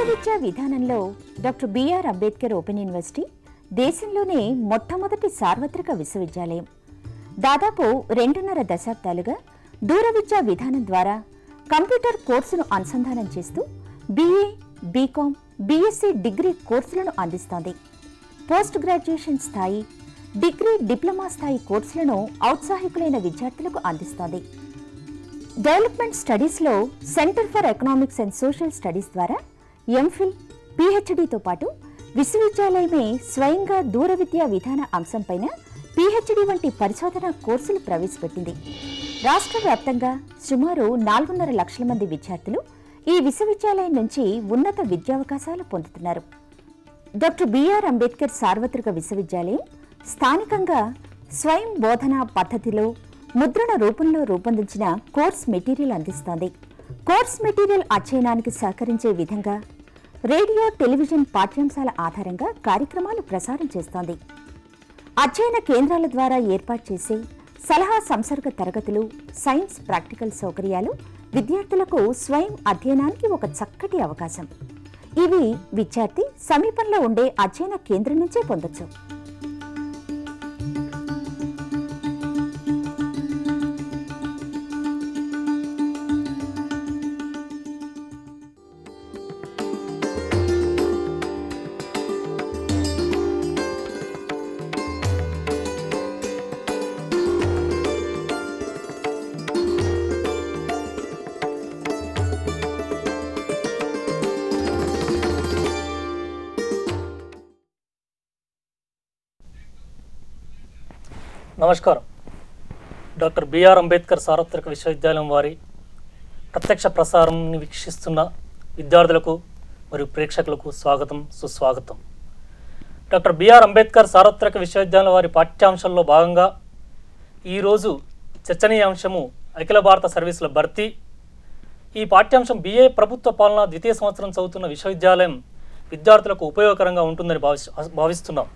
విద్యా విధానంలో doctor B R Ambedkar open university దేశంలోనే మొట్టమొదటి సార్వత్రిక విశ్వవిద్యాలయం. దాదాపు 2.5 దశాబ్దాలుగా దూర విద్యా విధానం ద్వారా కంప్యూటర్ కోర్సును అనుసంధానం చేస్తూ BA, BCom, BSc డిగ్రీ కోర్సులను అందిస్తోంది. పోస్ట్ గ్రాడ్యుయేషన్ స్థాయి, డిగ్రీ, డిప్లొమా స్థాయి కోర్సులను ఔత్సాహికులైన విద్యార్థులకు అందిస్తోంది. డెవలప్మెంట్ స్టడీస్లో centre for economics and social studies ద్వారా MPhil, PhDతో పాటు విశ్వవిద్యాలయమే స్వయంగా దూర విద్యా విధాన అంశంపైన PhD వంటి పరిశోధన కోర్సులు ప్రవేశపెట్టింది. రాష్ట్ర వ్యాప్తంగా సుమారు 4.5 లక్షల మంది విద్యార్థులు ఈ విశ్వవిద్యాలయం నుంచి ఉన్నత విద్యావకాశాలు పొందుతున్నారు. డాక్టర్ బిఆర్ అంబేద్కర్ సార్వత్రిక విశ్వవిద్యాలయం స్థానికంగా స్వయం బోధనా పద్ధతిలో ముద్రణ రూపంలో రూపొందించిన కోర్స్ మెటీరియల్ అందిస్తోంది. కోర్స్ మెటీరియల్ అధ్యయనానికి సహకరించే విధంగా రేడియో, టెలివిజన్ పాఠ్యాంశాల ఆధారంగా కార్యక్రమాలు ప్రసారం చేస్తోంది. అధ్యయన కేంద్రాల ద్వారా ఏర్పాటు చేసే సలహా సంసర్గ తరగతులు, సైన్స్ ప్రాక్టికల్ సౌకర్యాలు విద్యార్థులకు స్వయం అధ్యయనానికి ఒక చక్కటి అవకాశం. ఇవి విద్యార్థి సమీపంలో ఉండే అధ్యయన కేంద్రం నుంచే పొందొచ్చు. నమస్కారం. డాక్టర్ బిఆర్ అంబేద్కర్ సార్వత్రిక విశ్వవిద్యాలయం వారి ప్రత్యక్ష ప్రసారాన్ని వీక్షిస్తున్న విద్యార్థులకు మరియు ప్రేక్షకులకు స్వాగతం, సుస్వాగతం. డాక్టర్ బిఆర్ అంబేద్కర్ సార్వత్రిక విశ్వవిద్యాలయం వారి పాఠ్యాంశంలో భాగంగా ఈరోజు చర్చనీయాంశము అఖిల భారత సర్వీసుల భర్తీ. ఈ పాఠ్యాంశం BA ప్రభుత్వ పాలన ద్వితీయ సంవత్సరం చదువుతున్న విశ్వవిద్యాలయం విద్యార్థులకు ఉపయోగకరంగా ఉంటుందని భావిస్తున్నాం.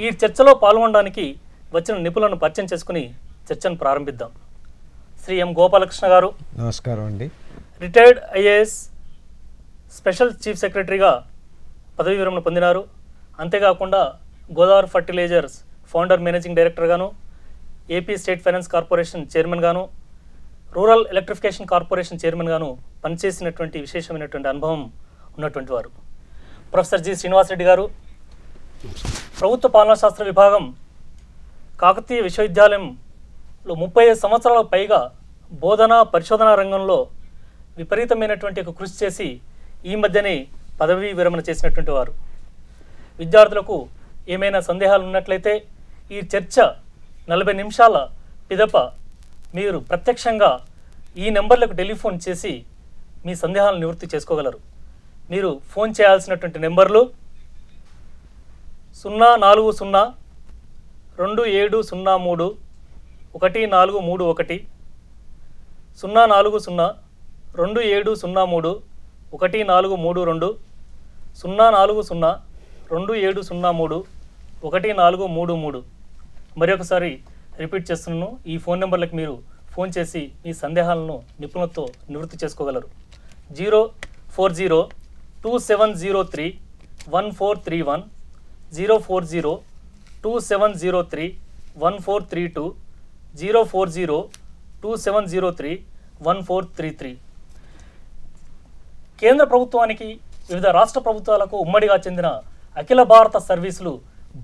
ఈ చర్చలో పాల్గొనడానికి వచ్చిన నిపుణులను పరిచయం చేసుకుని చర్చను ప్రారంభిద్దాం. శ్రీ ఎం గోపాలకృష్ణ గారు, నమస్కారం అండి. రిటైర్డ్ IAS స్పెషల్ చీఫ్ సెక్రటరీగా పదవీ విరమణ పొందినారు. అంతేకాకుండా గోదావరి ఫర్టిలైజర్స్ ఫౌండర్ మేనేజింగ్ డైరెక్టర్గాను, AP స్టేట్ ఫైనాన్స్ కార్పొరేషన్ చైర్మన్గాను, రూరల్ ఎలక్ట్రిఫికేషన్ కార్పొరేషన్ చైర్మన్గాను పనిచేసినటువంటి విశేషమైనటువంటి అనుభవం ఉన్నటువంటి వారు. Professor G. శ్రీనివాసరెడ్డి గారు, ప్రభుత్వ పాలనా శాస్త్ర విభాగం, కాకతీయ విశ్వవిద్యాలయంలో 35 సంవత్సరాల పైగా బోధన పరిశోధనా రంగంలో విపరీతమైనటువంటి ఒక కృషి చేసి ఈ మధ్యనే పదవీ విరమణ చేసినటువంటి వారు. విద్యార్థులకు ఏమైనా సందేహాలు ఉన్నట్లయితే ఈ చర్చ 40 నిమిషాల పిదప మీరు ప్రత్యక్షంగా ఈ నెంబర్లకు టెలిఫోన్ చేసి మీ సందేహాలను నివృత్తి చేసుకోగలరు. మీరు ఫోన్ చేయాల్సినటువంటి నెంబర్లు 040 2703 1431, 040 2703 1432, 040 2703 1433. మరొకసారి రిపీట్ చేస్తున్నాను, ఈ ఫోన్ నెంబర్లకు మీరు ఫోన్ చేసి మీ సందేహాలను నిపుణులతో నివృత్తి చేసుకోగలరు. 040 2703 1431, 040 2703 1432, 040 2703 1433. కేంద్ర ప్రభుత్వానికి వివిధ రాష్ట్ర ప్రభుత్వాలకు ఉమ్మడిగా చెందిన అఖిల భారత సర్వీసులు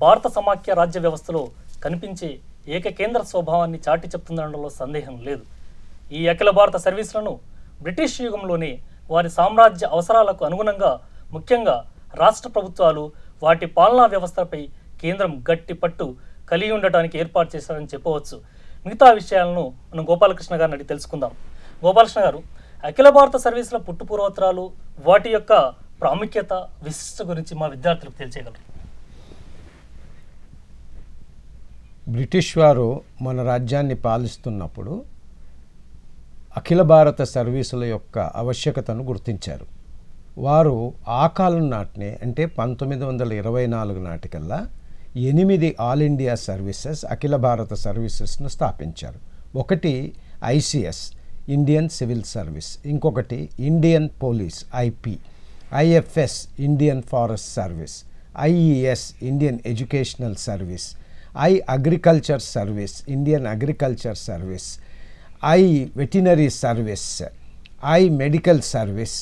భారత సమాఖ్య రాజ్య వ్యవస్థలో కనిపించే ఏకకేంద్ర స్వభావాన్ని చాటి చెప్తుందనడంలో సందేహం లేదు. ఈ అఖిల భారత సర్వీసులను బ్రిటిష్ యుగంలోనే వారి సామ్రాజ్య అవసరాలకు అనుగుణంగా ముఖ్యంగా రాష్ట్ర ప్రభుత్వాలు వాటి పాలనా వ్యవస్థపై కేంద్రం గట్టి పట్టు కలిగి ఉండటానికి ఏర్పాటు చేశారని చెప్పవచ్చు. మిగతా విషయాలను మనం గోపాలకృష్ణ గారిని అడిగి తెలుసుకుందాం. గోపాలకృష్ణ గారు, అఖిల భారత సర్వీసుల పుట్టుపూర్వోత్తరాలు, వాటి యొక్క ప్రాముఖ్యత, విశిష్టత గురించి మా విద్యార్థులకు తెలియజేయగలరు. బ్రిటిష్ వారు మన రాజ్యాన్ని పాలిస్తున్నప్పుడు అఖిల భారత సర్వీసుల యొక్క ఆవశ్యకతను గుర్తించారు. వారు ఆ కాలం నాటినే, అంటే 1924 నాటికల్లా 8 ఆల్ ఇండియా సర్వీసెస్, అఖిల భారత సర్వీసెస్ను స్థాపించారు. ఒకటి ICS, ఇండియన్ సివిల్ సర్వీస్, ఇంకొకటి Indian police IP, IFS Indian forest service, IES Indian educational service, agriculture service Indian agriculture service, veterinary service, medical service,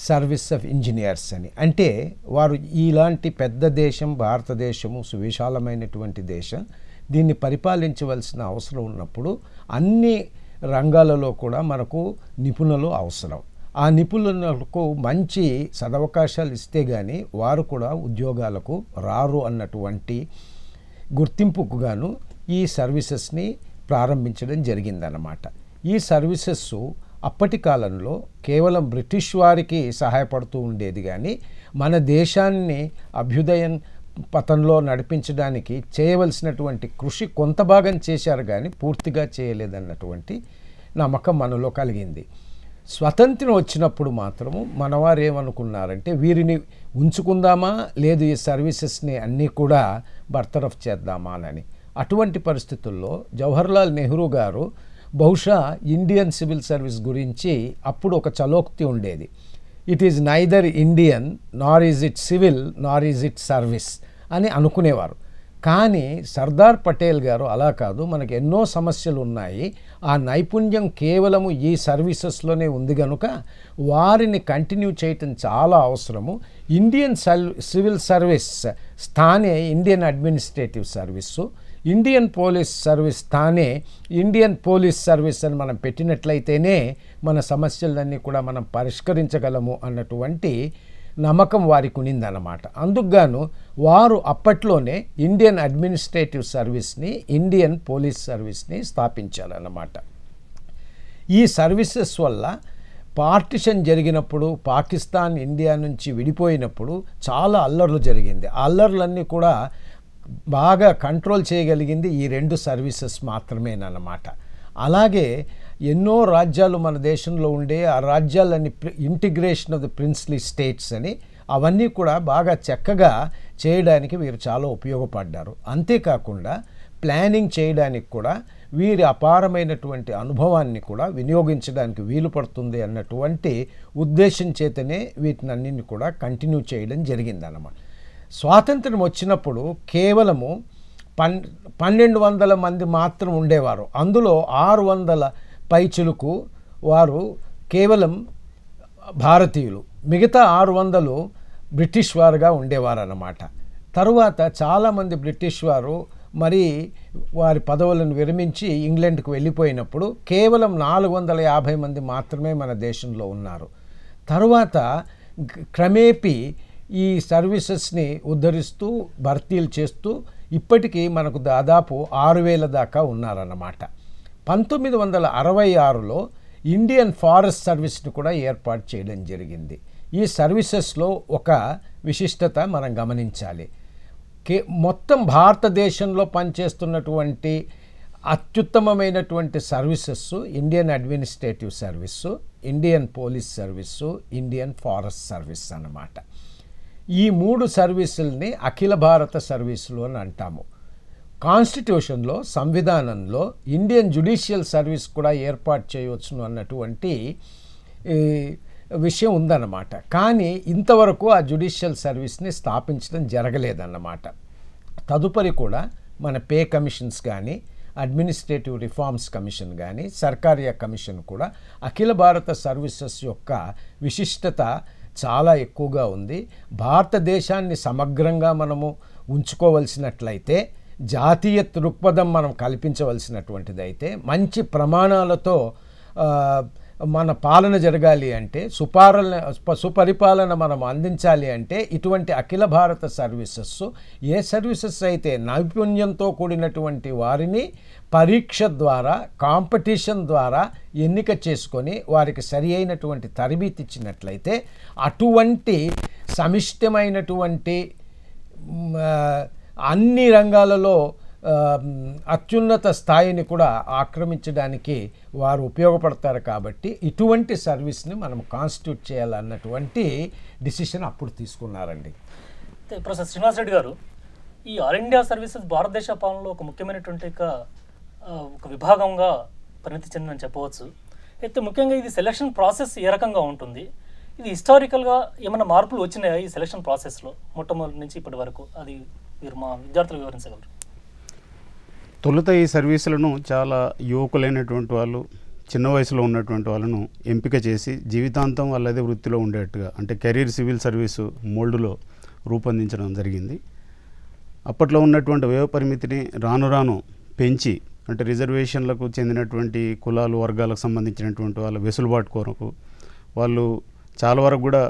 service of engineers అని. అంటే వారు ఇలాంటి పెద్ద దేశం భారతదేశము, సువిశాలమైనటువంటి దేశం, దీన్ని పరిపాలించవలసిన అవసరం ఉన్నప్పుడు అన్ని రంగాలలో కూడా మనకు నిపుణులు అవసరం. ఆ నిపుణులకు మంచి సదవకాశాలు ఇస్తే కానీ వారు కూడా ఉద్యోగాలకు రారు అన్నటువంటి గుర్తింపుకు గాను ఈ సర్వీసెస్ని ప్రారంభించడం జరిగిందన్నమాట. ఈ సర్వీసెస్ అప్పటి కాలంలో కేవలం బ్రిటిష్ వారికి సహాయపడుతూ ఉండేది, కానీ మన దేశాన్ని అభ్యుదయం పథంలో నడిపించడానికి చేయవలసినటువంటి కృషి కొంత భాగం చేశారు కానీ పూర్తిగా చేయలేదన్నటువంటి నమ్మకం మనలో కలిగింది. స్వతంత్రం వచ్చినప్పుడు మాత్రము మనవారు ఏమనుకున్నారంటే వీరిని ఉంచుకుందామా లేదు ఈ సర్వీసెస్ని అన్నీ కూడా బర్తరఫ్ చేద్దామా అని. అటువంటి పరిస్థితుల్లో జవహర్లాల్ నెహ్రూ గారు బహుశా ఇండియన్ సివిల్ సర్వీస్ గురించి అప్పుడు ఒక చలోక్తి ఉండేది. It is neither Indian Nar is it civil Nar is it service అని అనుకునేవారు. కానీ సర్దార్ పటేల్ గారు అలా కాదు, మనకు ఎన్నో సమస్యలు ఉన్నాయి, ఆ నైపుణ్యం కేవలము ఈ సర్వీసెస్లోనే ఉంది కనుక వారిని కంటిన్యూ చేయటం చాలా అవసరము. ఇండియన్ సివిల్ సర్వీస్ స్థానే Indian administrative service, Indian police service స్థానే ఇండియన్ పోలీస్ సర్వీస్ అని మనం పెట్టినట్లయితేనే మన సమస్యలన్నీ కూడా మనం పరిష్కరించగలము అన్నటువంటి నమ్మకం వారికి ఉన్నిందన్నమాట. అందుకుగాను వారు అప్పట్లోనే ఇండియన్ అడ్మినిస్ట్రేటివ్ సర్వీస్ని, ఇండియన్ పోలీస్ సర్వీస్ని స్థాపించారన్నమాట. ఈ సర్వీసెస్ వల్ల పార్టిషన్ జరిగినప్పుడు, పాకిస్తాన్ ఇండియా నుంచి విడిపోయినప్పుడు చాలా అల్లర్లు జరిగింది. ఆ అల్లర్లన్నీ కూడా బాగా కంట్రోల్ చేయగలిగింది ఈ రెండు సర్వీసెస్ మాత్రమేనన్నమాట. అలాగే ఎన్నో రాజ్యాలు మన దేశంలో ఉండే, ఆ రాజ్యాలన్నీ integration of the princely states అని, అవన్నీ కూడా బాగా చక్కగా చేయడానికి వీరు చాలా ఉపయోగపడ్డారు. అంతేకాకుండా ప్లానింగ్ చేయడానికి కూడా వీరి అపారమైనటువంటి అనుభవాన్ని కూడా వినియోగించడానికి వీలు పడుతుంది అన్నటువంటి ఉద్దేశం చేతనే వీటినన్నింటినీ కూడా కంటిన్యూ చేయడం జరిగిందన్నమాట. స్వాతంత్రం వచ్చినప్పుడు కేవలము 1200 మంది మాత్రం ఉండేవారు. అందులో 600 పైచులకు వారు కేవలం భారతీయులు, మిగతా 600 బ్రిటిష్ వారుగా ఉండేవారు అన్నమాట. తరువాత చాలామంది బ్రిటిష్ వారు మరి వారి పదవులను విరమించి ఇంగ్లాండ్కు వెళ్ళిపోయినప్పుడు కేవలం 450 మంది మాత్రమే మన దేశంలో ఉన్నారు. తరువాత క్రమేపీ ఈ సర్వీసెస్ని ఉద్ధరిస్తూ భర్తీలు చేస్తూ ఇప్పటికీ మనకు దాదాపు 6000 దాకా ఉన్నారన్నమాట. 1966లో ఇండియన్ ఫారెస్ట్ సర్వీస్ని కూడా ఏర్పాటు చేయడం జరిగింది. ఈ సర్వీసెస్లో ఒక విశిష్టత మనం గమనించాలి. మొత్తం భారతదేశంలో పనిచేస్తున్నటువంటి అత్యుత్తమమైనటువంటి services Indian administrative service, Indian police service, Indian forest service అన్నమాట. ఈ 3 సర్వీసుల్ని అఖిల భారత సర్వీసులు అని అంటాము. కాన్స్టిట్యూషన్లో, సంవిధానంలో ఇండియన్ జ్యుడిషియల్ సర్వీస్ కూడా ఏర్పాటు చేయవచ్చును అన్నటువంటి విషయం ఉందన్నమాట. కానీ ఇంతవరకు ఆ జ్యుడిషియల్ సర్వీస్ని స్థాపించడం జరగలేదన్నమాట. తదుపరి కూడా మన పే కమిషన్స్ కానీ, అడ్మినిస్ట్రేటివ్ రిఫార్మ్స్ కమిషన్ కానీ, సర్కారియా కమిషన్ కూడా అఖిల భారత సర్వీసెస్ యొక్క విశిష్టత చాలా ఎక్కువగా ఉంది. భారతదేశాన్ని సమగ్రంగా మనము ఉంచుకోవలసినట్లయితే, జాతీయ దృక్పథం మనం కల్పించవలసినటువంటిది అయితే, మంచి ప్రమాణాలతో మన పాలన జరగాలి అంటే, సుపరిపాలన మనం అందించాలి అంటే ఇటువంటి అఖిల భారత సర్వీసెస్, ఏ సర్వీసెస్ అయితే నైపుణ్యంతో కూడినటువంటి వారిని పరీక్ష ద్వారా, కాంపిటీషన్ ద్వారా ఎన్నిక చేసుకొని వారికి సరి అయినటువంటి తరబేతి ఇచ్చినట్లయితే అటువంటి సమిష్టమైనటువంటి అన్ని రంగాలలో అత్యున్నత స్థాయిని కూడా ఆక్రమించడానికి వారు ఉపయోగపడతారు. కాబట్టి ఇటువంటి సర్వీస్ని మనం కాన్స్టిట్యూట్ చేయాలన్నటువంటి డిసిషన్ అప్పుడు తీసుకున్నారండి. ప్రొఫెసర్ శ్రీనివాస్ రెడ్డి గారు, ఈ ఆల్ ఇండియా సర్వీసెస్ భారతదేశ పాలనలో ఒక ముఖ్యమైనటువంటి ఒక విభాగంగా పరిణతి చెందని చెప్పవచ్చు. అయితే ముఖ్యంగా ఇది సెలక్షన్ ప్రాసెస్ ఏ రకంగా ఉంటుంది, ఇది హిస్టారికల్గా ఏమైనా మార్పులు వచ్చినాయా ఈ సెలక్షన్ ప్రాసెస్లో మొట్టమొదటి నుంచి ఇప్పటి వరకు? అది మీరు మా విద్యార్థులకు వివరించగలరు? తొలుత ఈ సర్వీసులను చాలా యువకులైనటువంటి వాళ్ళు, చిన్న వయసులో ఉన్నటువంటి వాళ్ళను ఎంపిక చేసి జీవితాంతం వాళ్ళదే వృత్తిలో ఉండేట్టుగా, అంటే కెరీర్ సివిల్ సర్వీసు మోల్డ్లో రూపొందించడం జరిగింది. అప్పట్లో ఉన్నటువంటి వ్యయ పరిమితిని రాను రాను పెంచి, అంటే రిజర్వేషన్లకు చెందినటువంటి కులాలు వర్గాలకు సంబంధించినటువంటి వాళ్ళ వెసులుబాటు కొరకు వాళ్ళు చాలా వరకు కూడా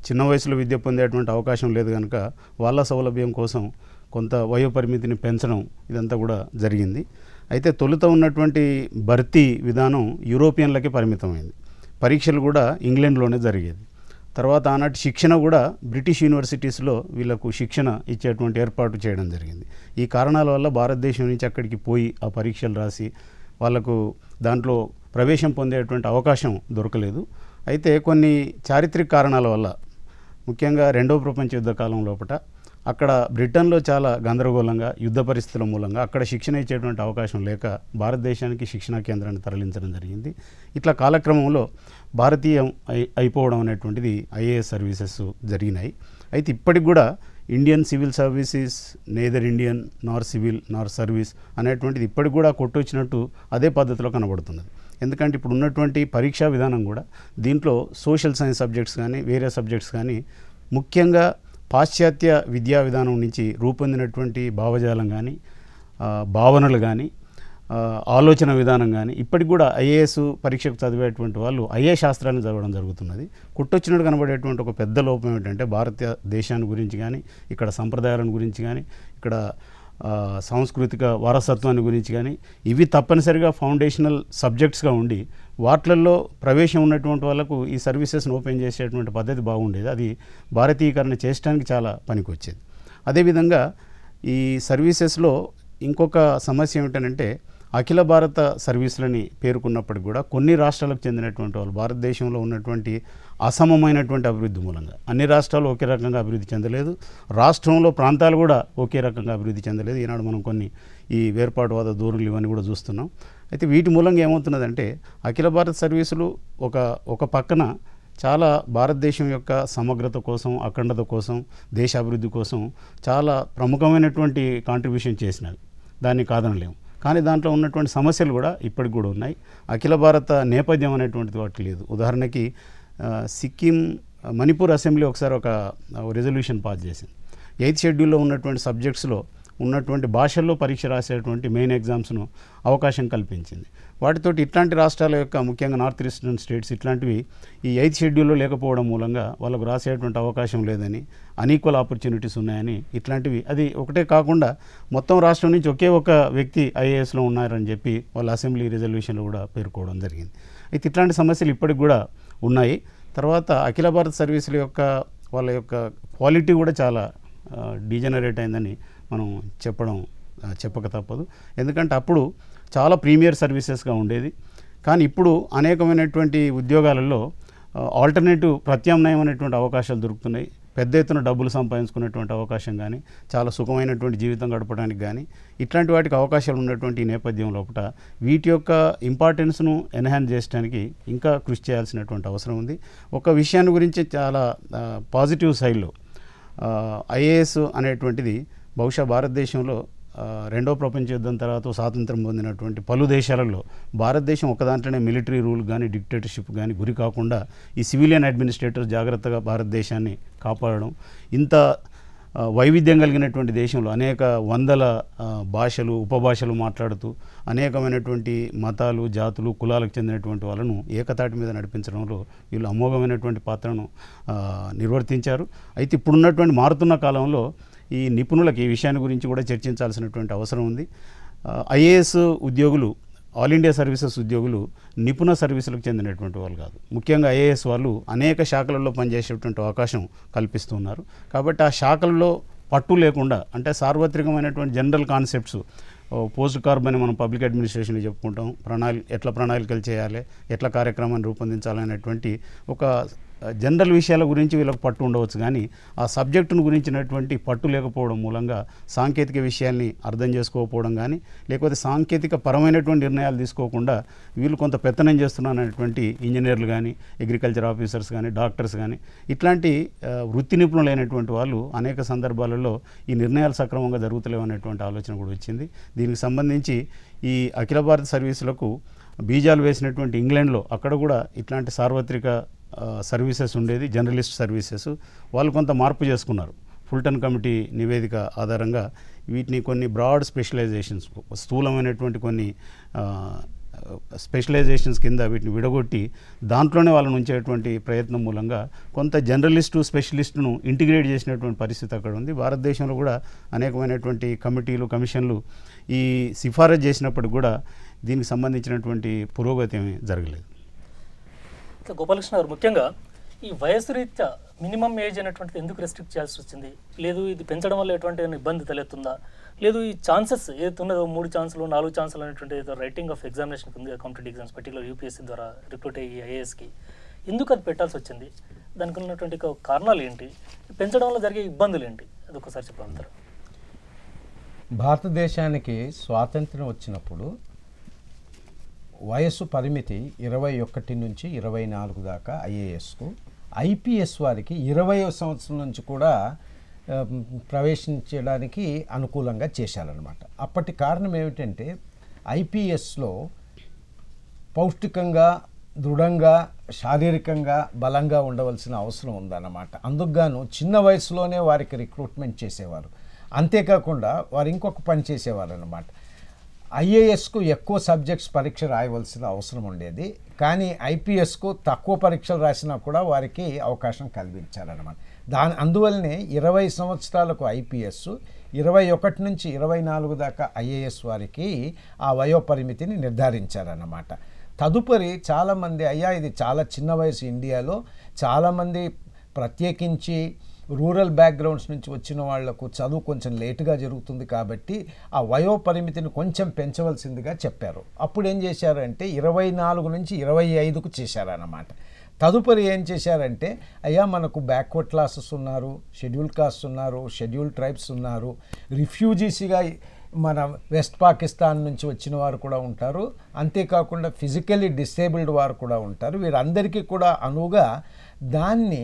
చిన్న వయసులో విద్య పొందేటువంటి అవకాశం లేదు కనుక వాళ్ళ సౌలభ్యం కోసం కొంత వయో పరిమితిని పెంచడం ఇదంతా కూడా జరిగింది. అయితే తొలుత ఉన్నటువంటి భర్తీ విధానం యూరోపియన్లకే పరిమితమైంది. పరీక్షలు కూడా ఇంగ్లాండ్లోనే జరిగేది. తర్వాత ఆనాటి శిక్షణ కూడా బ్రిటిష్ యూనివర్సిటీస్లో వీళ్ళకు శిక్షణ ఇచ్చేటువంటి ఏర్పాటు చేయడం జరిగింది. ఈ కారణాల వల్ల భారతదేశం నుంచి అక్కడికి పోయి ఆ పరీక్షలు రాసి వాళ్ళకు దాంట్లో ప్రవేశం పొందేటువంటి అవకాశం దొరకలేదు. అయితే కొన్ని చారిత్రక కారణాల వల్ల, ముఖ్యంగా రెండవ ప్రపంచ యుద్ధ కాలం లోపల అక్కడ బ్రిటన్లో చాలా గందరగోళంగా యుద్ధ పరిస్థితుల మూలంగా అక్కడ శిక్షణ ఇచ్చేటువంటి అవకాశం లేక భారతదేశానికి శిక్షణా కేంద్రాన్ని తరలించడం జరిగింది. ఇట్లా కాలక్రమంలో భారతీయం అయిపోవడం అనేటువంటిది ఐఏఎస్ సర్వీసెస్ జరిగినాయి. అయితే ఇప్పటికి కూడా Indian civil services neither Indian నార్ సివిల్ నార్ సర్వీస్ అనేటువంటిది ఇప్పటికి కూడా కొట్టొచ్చినట్టు అదే పద్ధతిలో కనబడుతున్నది. ఎందుకంటే ఇప్పుడు ఉన్నటువంటి పరీక్షా విధానం కూడా దీంట్లో సోషల్ సైన్స్ సబ్జెక్ట్స్ కానీ వేరే సబ్జెక్ట్స్ కానీ ముఖ్యంగా పాశ్చాత్య విద్యా విధానం నుంచి రూపొందినటువంటి భావజాలం కానీ భావనలు కానీ ఆలోచన విధానం కానీ ఇప్పటికి కూడా ఐఏఎస్ పరీక్షకు చదివేటువంటి వాళ్ళు ఐఏ శాస్త్రాన్ని చదవడం జరుగుతున్నది. కుట్టొచ్చినట్టు కనబడేటువంటి ఒక పెద్ద లోపం ఏమిటంటే భారతదేశాన్ని గురించి కానీ ఇక్కడ సంప్రదాయాలను గురించి కానీ ఇక్కడ సాంస్కృతిక వారసత్వాన్ని గురించి కానీ ఇవి తప్పనిసరిగా ఫౌండేషనల్ సబ్జెక్ట్స్గా ఉండి వాటిల్లో ప్రవేశం ఉన్నటువంటి వాళ్ళకు ఈ సర్వీసెస్ను ఓపెన్ చేసేటువంటి పద్ధతి బాగుండేది. అది భారతీయకరణ చేయడానికి చాలా పనికొచ్చేది. అదేవిధంగా ఈ సర్వీసెస్లో ఇంకొక సమస్య ఏమిటంటే అఖిల భారత సర్వీసులని పేర్కొన్నప్పటికి కూడా కొన్ని రాష్ట్రాలకు చెందినటువంటి వాళ్ళు భారతదేశంలో ఉన్నటువంటి అసమమైనటువంటి అభివృద్ధి మూలంగా అన్ని రాష్ట్రాలు ఒకే రకంగా అభివృద్ధి చెందలేదు, రాష్ట్రంలో ప్రాంతాలు కూడా ఒకే రకంగా అభివృద్ధి చెందలేదు. ఈనాడు మనం కొన్ని ఈ వేర్పాటువాద ధోరణులు ఇవన్నీ కూడా చూస్తున్నాం. అయితే వీటి మూలంగా ఏమవుతున్నదంటే అఖిల భారత సర్వీసులు ఒక పక్కన చాలా భారతదేశం యొక్క సమగ్రత కోసం, అఖండత కోసం, దేశ అభివృద్ధి కోసం చాలా ప్రముఖమైనటువంటి కాంట్రిబ్యూషన్ చేసినవి, దాన్ని కాదనలేము. కానీ దాంట్లో ఉన్నటువంటి సమస్యలు కూడా ఇప్పటికి కూడా ఉన్నాయి. అఖిల భారత నేపథ్యం అనేటువంటిది వాటి లేదు. ఉదాహరణకి సిక్కిం మణిపూర్ అసెంబ్లీ ఒకసారి ఒక రెజల్యూషన్ పాస్ చేసింది. 8th షెడ్యూల్లో ఉన్నటువంటి సబ్జెక్ట్స్లో ఉన్నటువంటి భాషల్లో పరీక్ష రాసేటువంటి మెయిన్ ఎగ్జామ్స్ను అవకాశం కల్పించింది. వాటితోటి ఇట్లాంటి రాష్ట్రాల యొక్క ముఖ్యంగా నార్త్ ఈస్టర్న్ స్టేట్స్ ఇట్లాంటివి ఈ 8th షెడ్యూల్లో లేకపోవడం మూలంగా వాళ్ళకు రాసేటువంటి అవకాశం లేదని, అన్ఈక్వల్ ఆపర్చునిటీస్ ఉన్నాయని, ఇట్లాంటివి అది ఒకటే కాకుండా మొత్తం రాష్ట్రం నుంచి ఒకే ఒక వ్యక్తి ఐఏఎస్లో ఉన్నారని చెప్పి వాళ్ళ అసెంబ్లీ రిజల్యూషన్లో కూడా పేర్కోవడం జరిగింది. అయితే ఇట్లాంటి సమస్యలు ఇప్పటికి కూడా ఉన్నాయి. తర్వాత అఖిల భారత సర్వీసుల యొక్క వాళ్ళ యొక్క క్వాలిటీ కూడా చాలా డీజనరేట్ అయిందని మనం చెప్పక తప్పదు. ఎందుకంటే అప్పుడు చాలా ప్రీమియర్ సర్వీసెస్గా ఉండేది. కానీ ఇప్పుడు అనేకమైనటువంటి ఉద్యోగాలలో ఆల్టర్నేటివ్ ప్రత్యామ్నాయమైనటువంటి అవకాశాలు దొరుకుతున్నాయి. పెద్ద ఎత్తున డబ్బులు సంపాదించుకునేటువంటి అవకాశం కానీ, చాలా సుఖమైనటువంటి జీవితం గడపడానికి కానీ ఇట్లాంటి వాటికి అవకాశాలు ఉన్నటువంటి ఈ నేపథ్యం లోపల వీటి యొక్క ఇంపార్టెన్స్ను ఎన్హాన్స్ చేయడానికి ఇంకా కృషి చేయాల్సినటువంటి అవసరం ఉంది. ఒక విషయాన్ని గురించి చాలా పాజిటివ్ సైడ్లో ఐఏఎస్ అనేటువంటిది బహుశా భారతదేశంలో రెండవ ప్రపంచ యుద్ధం తర్వాత స్వాతంత్రం పొందినటువంటి పలు దేశాలలో భారతదేశం ఒక దాంట్లోనే మిలిటరీ రూల్ కానీ డిక్టేటర్షిప్ కానీ గురి కాకుండా ఈ సివిలియన్ అడ్మినిస్ట్రేటర్ జాగ్రత్తగా భారతదేశాన్ని కాపాడడం, ఇంత వైవిధ్యం కలిగినటువంటి దేశంలో అనేక వందల భాషలు ఉపభాషలు మాట్లాడుతూ అనేకమైనటువంటి మతాలు జాతులు కులాలకు చెందినటువంటి వాళ్ళను ఏకతాటి మీద నడిపించడంలో వీళ్ళు అమోఘమైనటువంటి పాత్రను నిర్వర్తించారు. అయితే ఇప్పుడున్నటువంటి మారుతున్న కాలంలో ఈ నిపుణులకి ఈ విషయాన్ని గురించి కూడా చర్చించాల్సినటువంటి అవసరం ఉంది. ఐఏఎస్ ఉద్యోగులు, ఆల్ ఇండియా సర్వీసెస్ ఉద్యోగులు నిపుణ సర్వీసులకు చెందినటువంటి వాళ్ళు కాదు. ముఖ్యంగా ఐఏఎస్ వాళ్ళు అనేక శాఖలలో పనిచేసేటువంటి అవకాశం కల్పిస్తున్నారు. కాబట్టి ఆ శాఖల్లో పట్టు లేకుండా, అంటే సార్వత్రికమైనటువంటి జనరల్ కాన్సెప్ట్స్, పోస్ట్ కార్బన్ మనం పబ్లిక్ అడ్మినిస్ట్రేషన్లో చెప్పుకుంటాం, ఎట్లా ప్రణాళికలు చేయాలి, ఎట్లా కార్యక్రమాన్ని రూపొందించాలనేటువంటి ఒక జనరల్ విషయాల గురించి వీళ్ళకి పట్టు ఉండవచ్చు, కానీ ఆ సబ్జెక్టును గురించినటువంటి పట్టు లేకపోవడం మూలంగా సాంకేతిక విషయాల్ని అర్థం చేసుకోకపోవడం కానీ, లేకపోతే సాంకేతిక పరమైనటువంటి నిర్ణయాలు తీసుకోకుండా వీళ్ళు కొంత పెత్తనం చేస్తున్నారనేటువంటి ఇంజనీర్లు కానీ, అగ్రికల్చర్ ఆఫీసర్స్ కానీ, డాక్టర్స్ కానీ ఇట్లాంటి వృత్తి నిపుణులైనటువంటి వాళ్ళు అనేక సందర్భాలలో ఈ నిర్ణయాలు సక్రమంగా జరుగుతలేవు అనేటువంటి ఆలోచన కూడా వచ్చింది. దీనికి సంబంధించి ఈ అఖిల భారత సర్వీసులకు బీజాలు వేసినటువంటి ఇంగ్లాండ్లో అక్కడ కూడా ఇట్లాంటి సార్వత్రిక సర్వీసెస్ ఉండేది, జర్నలిస్ట్ సర్వీసెస్. వాళ్ళు కొంత మార్పు చేసుకున్నారు. ఫుల్టన్ కమిటీ నివేదిక ఆధారంగా వీటిని కొన్ని బ్రాడ్ స్పెషలైజేషన్స్, స్థూలమైనటువంటి కొన్ని స్పెషలైజేషన్స్ కింద వీటిని విడగొట్టి దాంట్లోనే వాళ్ళని ఉంచేటువంటి ప్రయత్నం మూలంగా కొంత జర్నలిస్టు స్పెషలిస్టును ఇంటిగ్రేట్ చేసినటువంటి పరిస్థితి అక్కడ ఉంది. భారతదేశంలో కూడా అనేకమైనటువంటి కమిటీలు, కమిషన్లు ఈ సిఫారసు చేసినప్పటికి కూడా దీనికి సంబంధించినటువంటి పురోగతి ఏమీ జరగలేదు. గోపాలకృష్ణ గారు, ముఖ్యంగా ఈ వయసు రీత్యా మినిమం ఏజ్ అనేటువంటిది ఎందుకు రెస్ట్రిక్ట్ చేయాల్సి వచ్చింది? లేదు ఇది పెంచడం వల్ల ఎటువంటి ఇబ్బంది తలెత్తుందా? లేదు ఈ ఛాన్సెస్ ఏదైతే ఉన్నదో 3 ఛాన్సులు 4 ఛాన్సులు అనేటువంటి రైటింగ్ ఆఫ్ ఎగ్జామినేషన్ ఉంది కాంపిటేటివ్ ఎగ్జామ్స్, పర్టికులర్ యూపీఎస్సీ ద్వారా రిక్రూట్ అయ్యి ఐఏఎస్కి, ఎందుకు అది పెట్టాల్సి వచ్చింది? దానికి ఉన్నటువంటి కారణాలు ఏంటి? పెంచడం వల్ల జరిగే ఇబ్బందులు ఏంటి? అది ఒకసారి చెప్పగలుగుతారు. భారతదేశానికి స్వాతంత్ర్యం వచ్చినప్పుడు వయస్సు పరిమితి 21 నుంచి 24 దాకా ఐఏఎస్కు, ఐపీఎస్ వారికి 20వ సంవత్సరం నుంచి కూడా ప్రవేశించడానికి అనుకూలంగా చేశారనమాట. అప్పటి కారణం ఏమిటంటే ఐపీఎస్లో పౌష్టికంగా, దృఢంగా, శారీరకంగా బలంగా ఉండవలసిన అవసరం ఉందన్నమాట. అందుకుగాను చిన్న వయసులోనే వారికి రిక్రూట్మెంట్ చేసేవారు. అంతేకాకుండా వారు ఇంకొక పని చేసేవారు అన్నమాట. ఐఏఎస్కు ఎక్కువ సబ్జెక్ట్స్ పరీక్ష రాయవలసిన అవసరం ఉండేది, కానీ ఐపీఎస్కు తక్కువ పరీక్షలు రాసినా కూడా వారికి అవకాశం కల్పించారన్నమాట. అందువల్లనే 20 సంవత్సరాలకు ఐపీఎస్, 21 నుంచి 24 దాకా ఐఏఎస్ వారికి ఆ వయోపరిమితిని నిర్ధారించారన్నమాట. తదుపరి చాలామంది అయ్యా ఇది చాలా చిన్న వయసు, ఇండియాలో చాలామంది ప్రత్యేకించి రూరల్ బ్యాక్గ్రౌండ్స్ నుంచి వచ్చిన వాళ్లకు చదువు కొంచెం లేటుగా జరుగుతుంది కాబట్టి ఆ వయో పరిమితిని కొంచెం పెంచవలసిందిగా చెప్పారు. అప్పుడు ఏం చేశారంటే 24 నుంచి 25కు చేశారన్నమాట. తదుపరి ఏం చేశారంటే అయ్యా మనకు బ్యాక్వర్డ్ క్లాసెస్ ఉన్నారు, షెడ్యూల్ కాస్ట్ ఉన్నారు, షెడ్యూల్ ట్రైబ్స్ ఉన్నారు, రిఫ్యూజీస్గా మన వెస్ట్ పాకిస్తాన్ నుంచి వచ్చిన వారు కూడా ఉంటారు, అంతేకాకుండా ఫిజికల్లీ డిసేబుల్డ్ వారు కూడా ఉంటారు. వీరందరికీ కూడా అనువుగా దాన్ని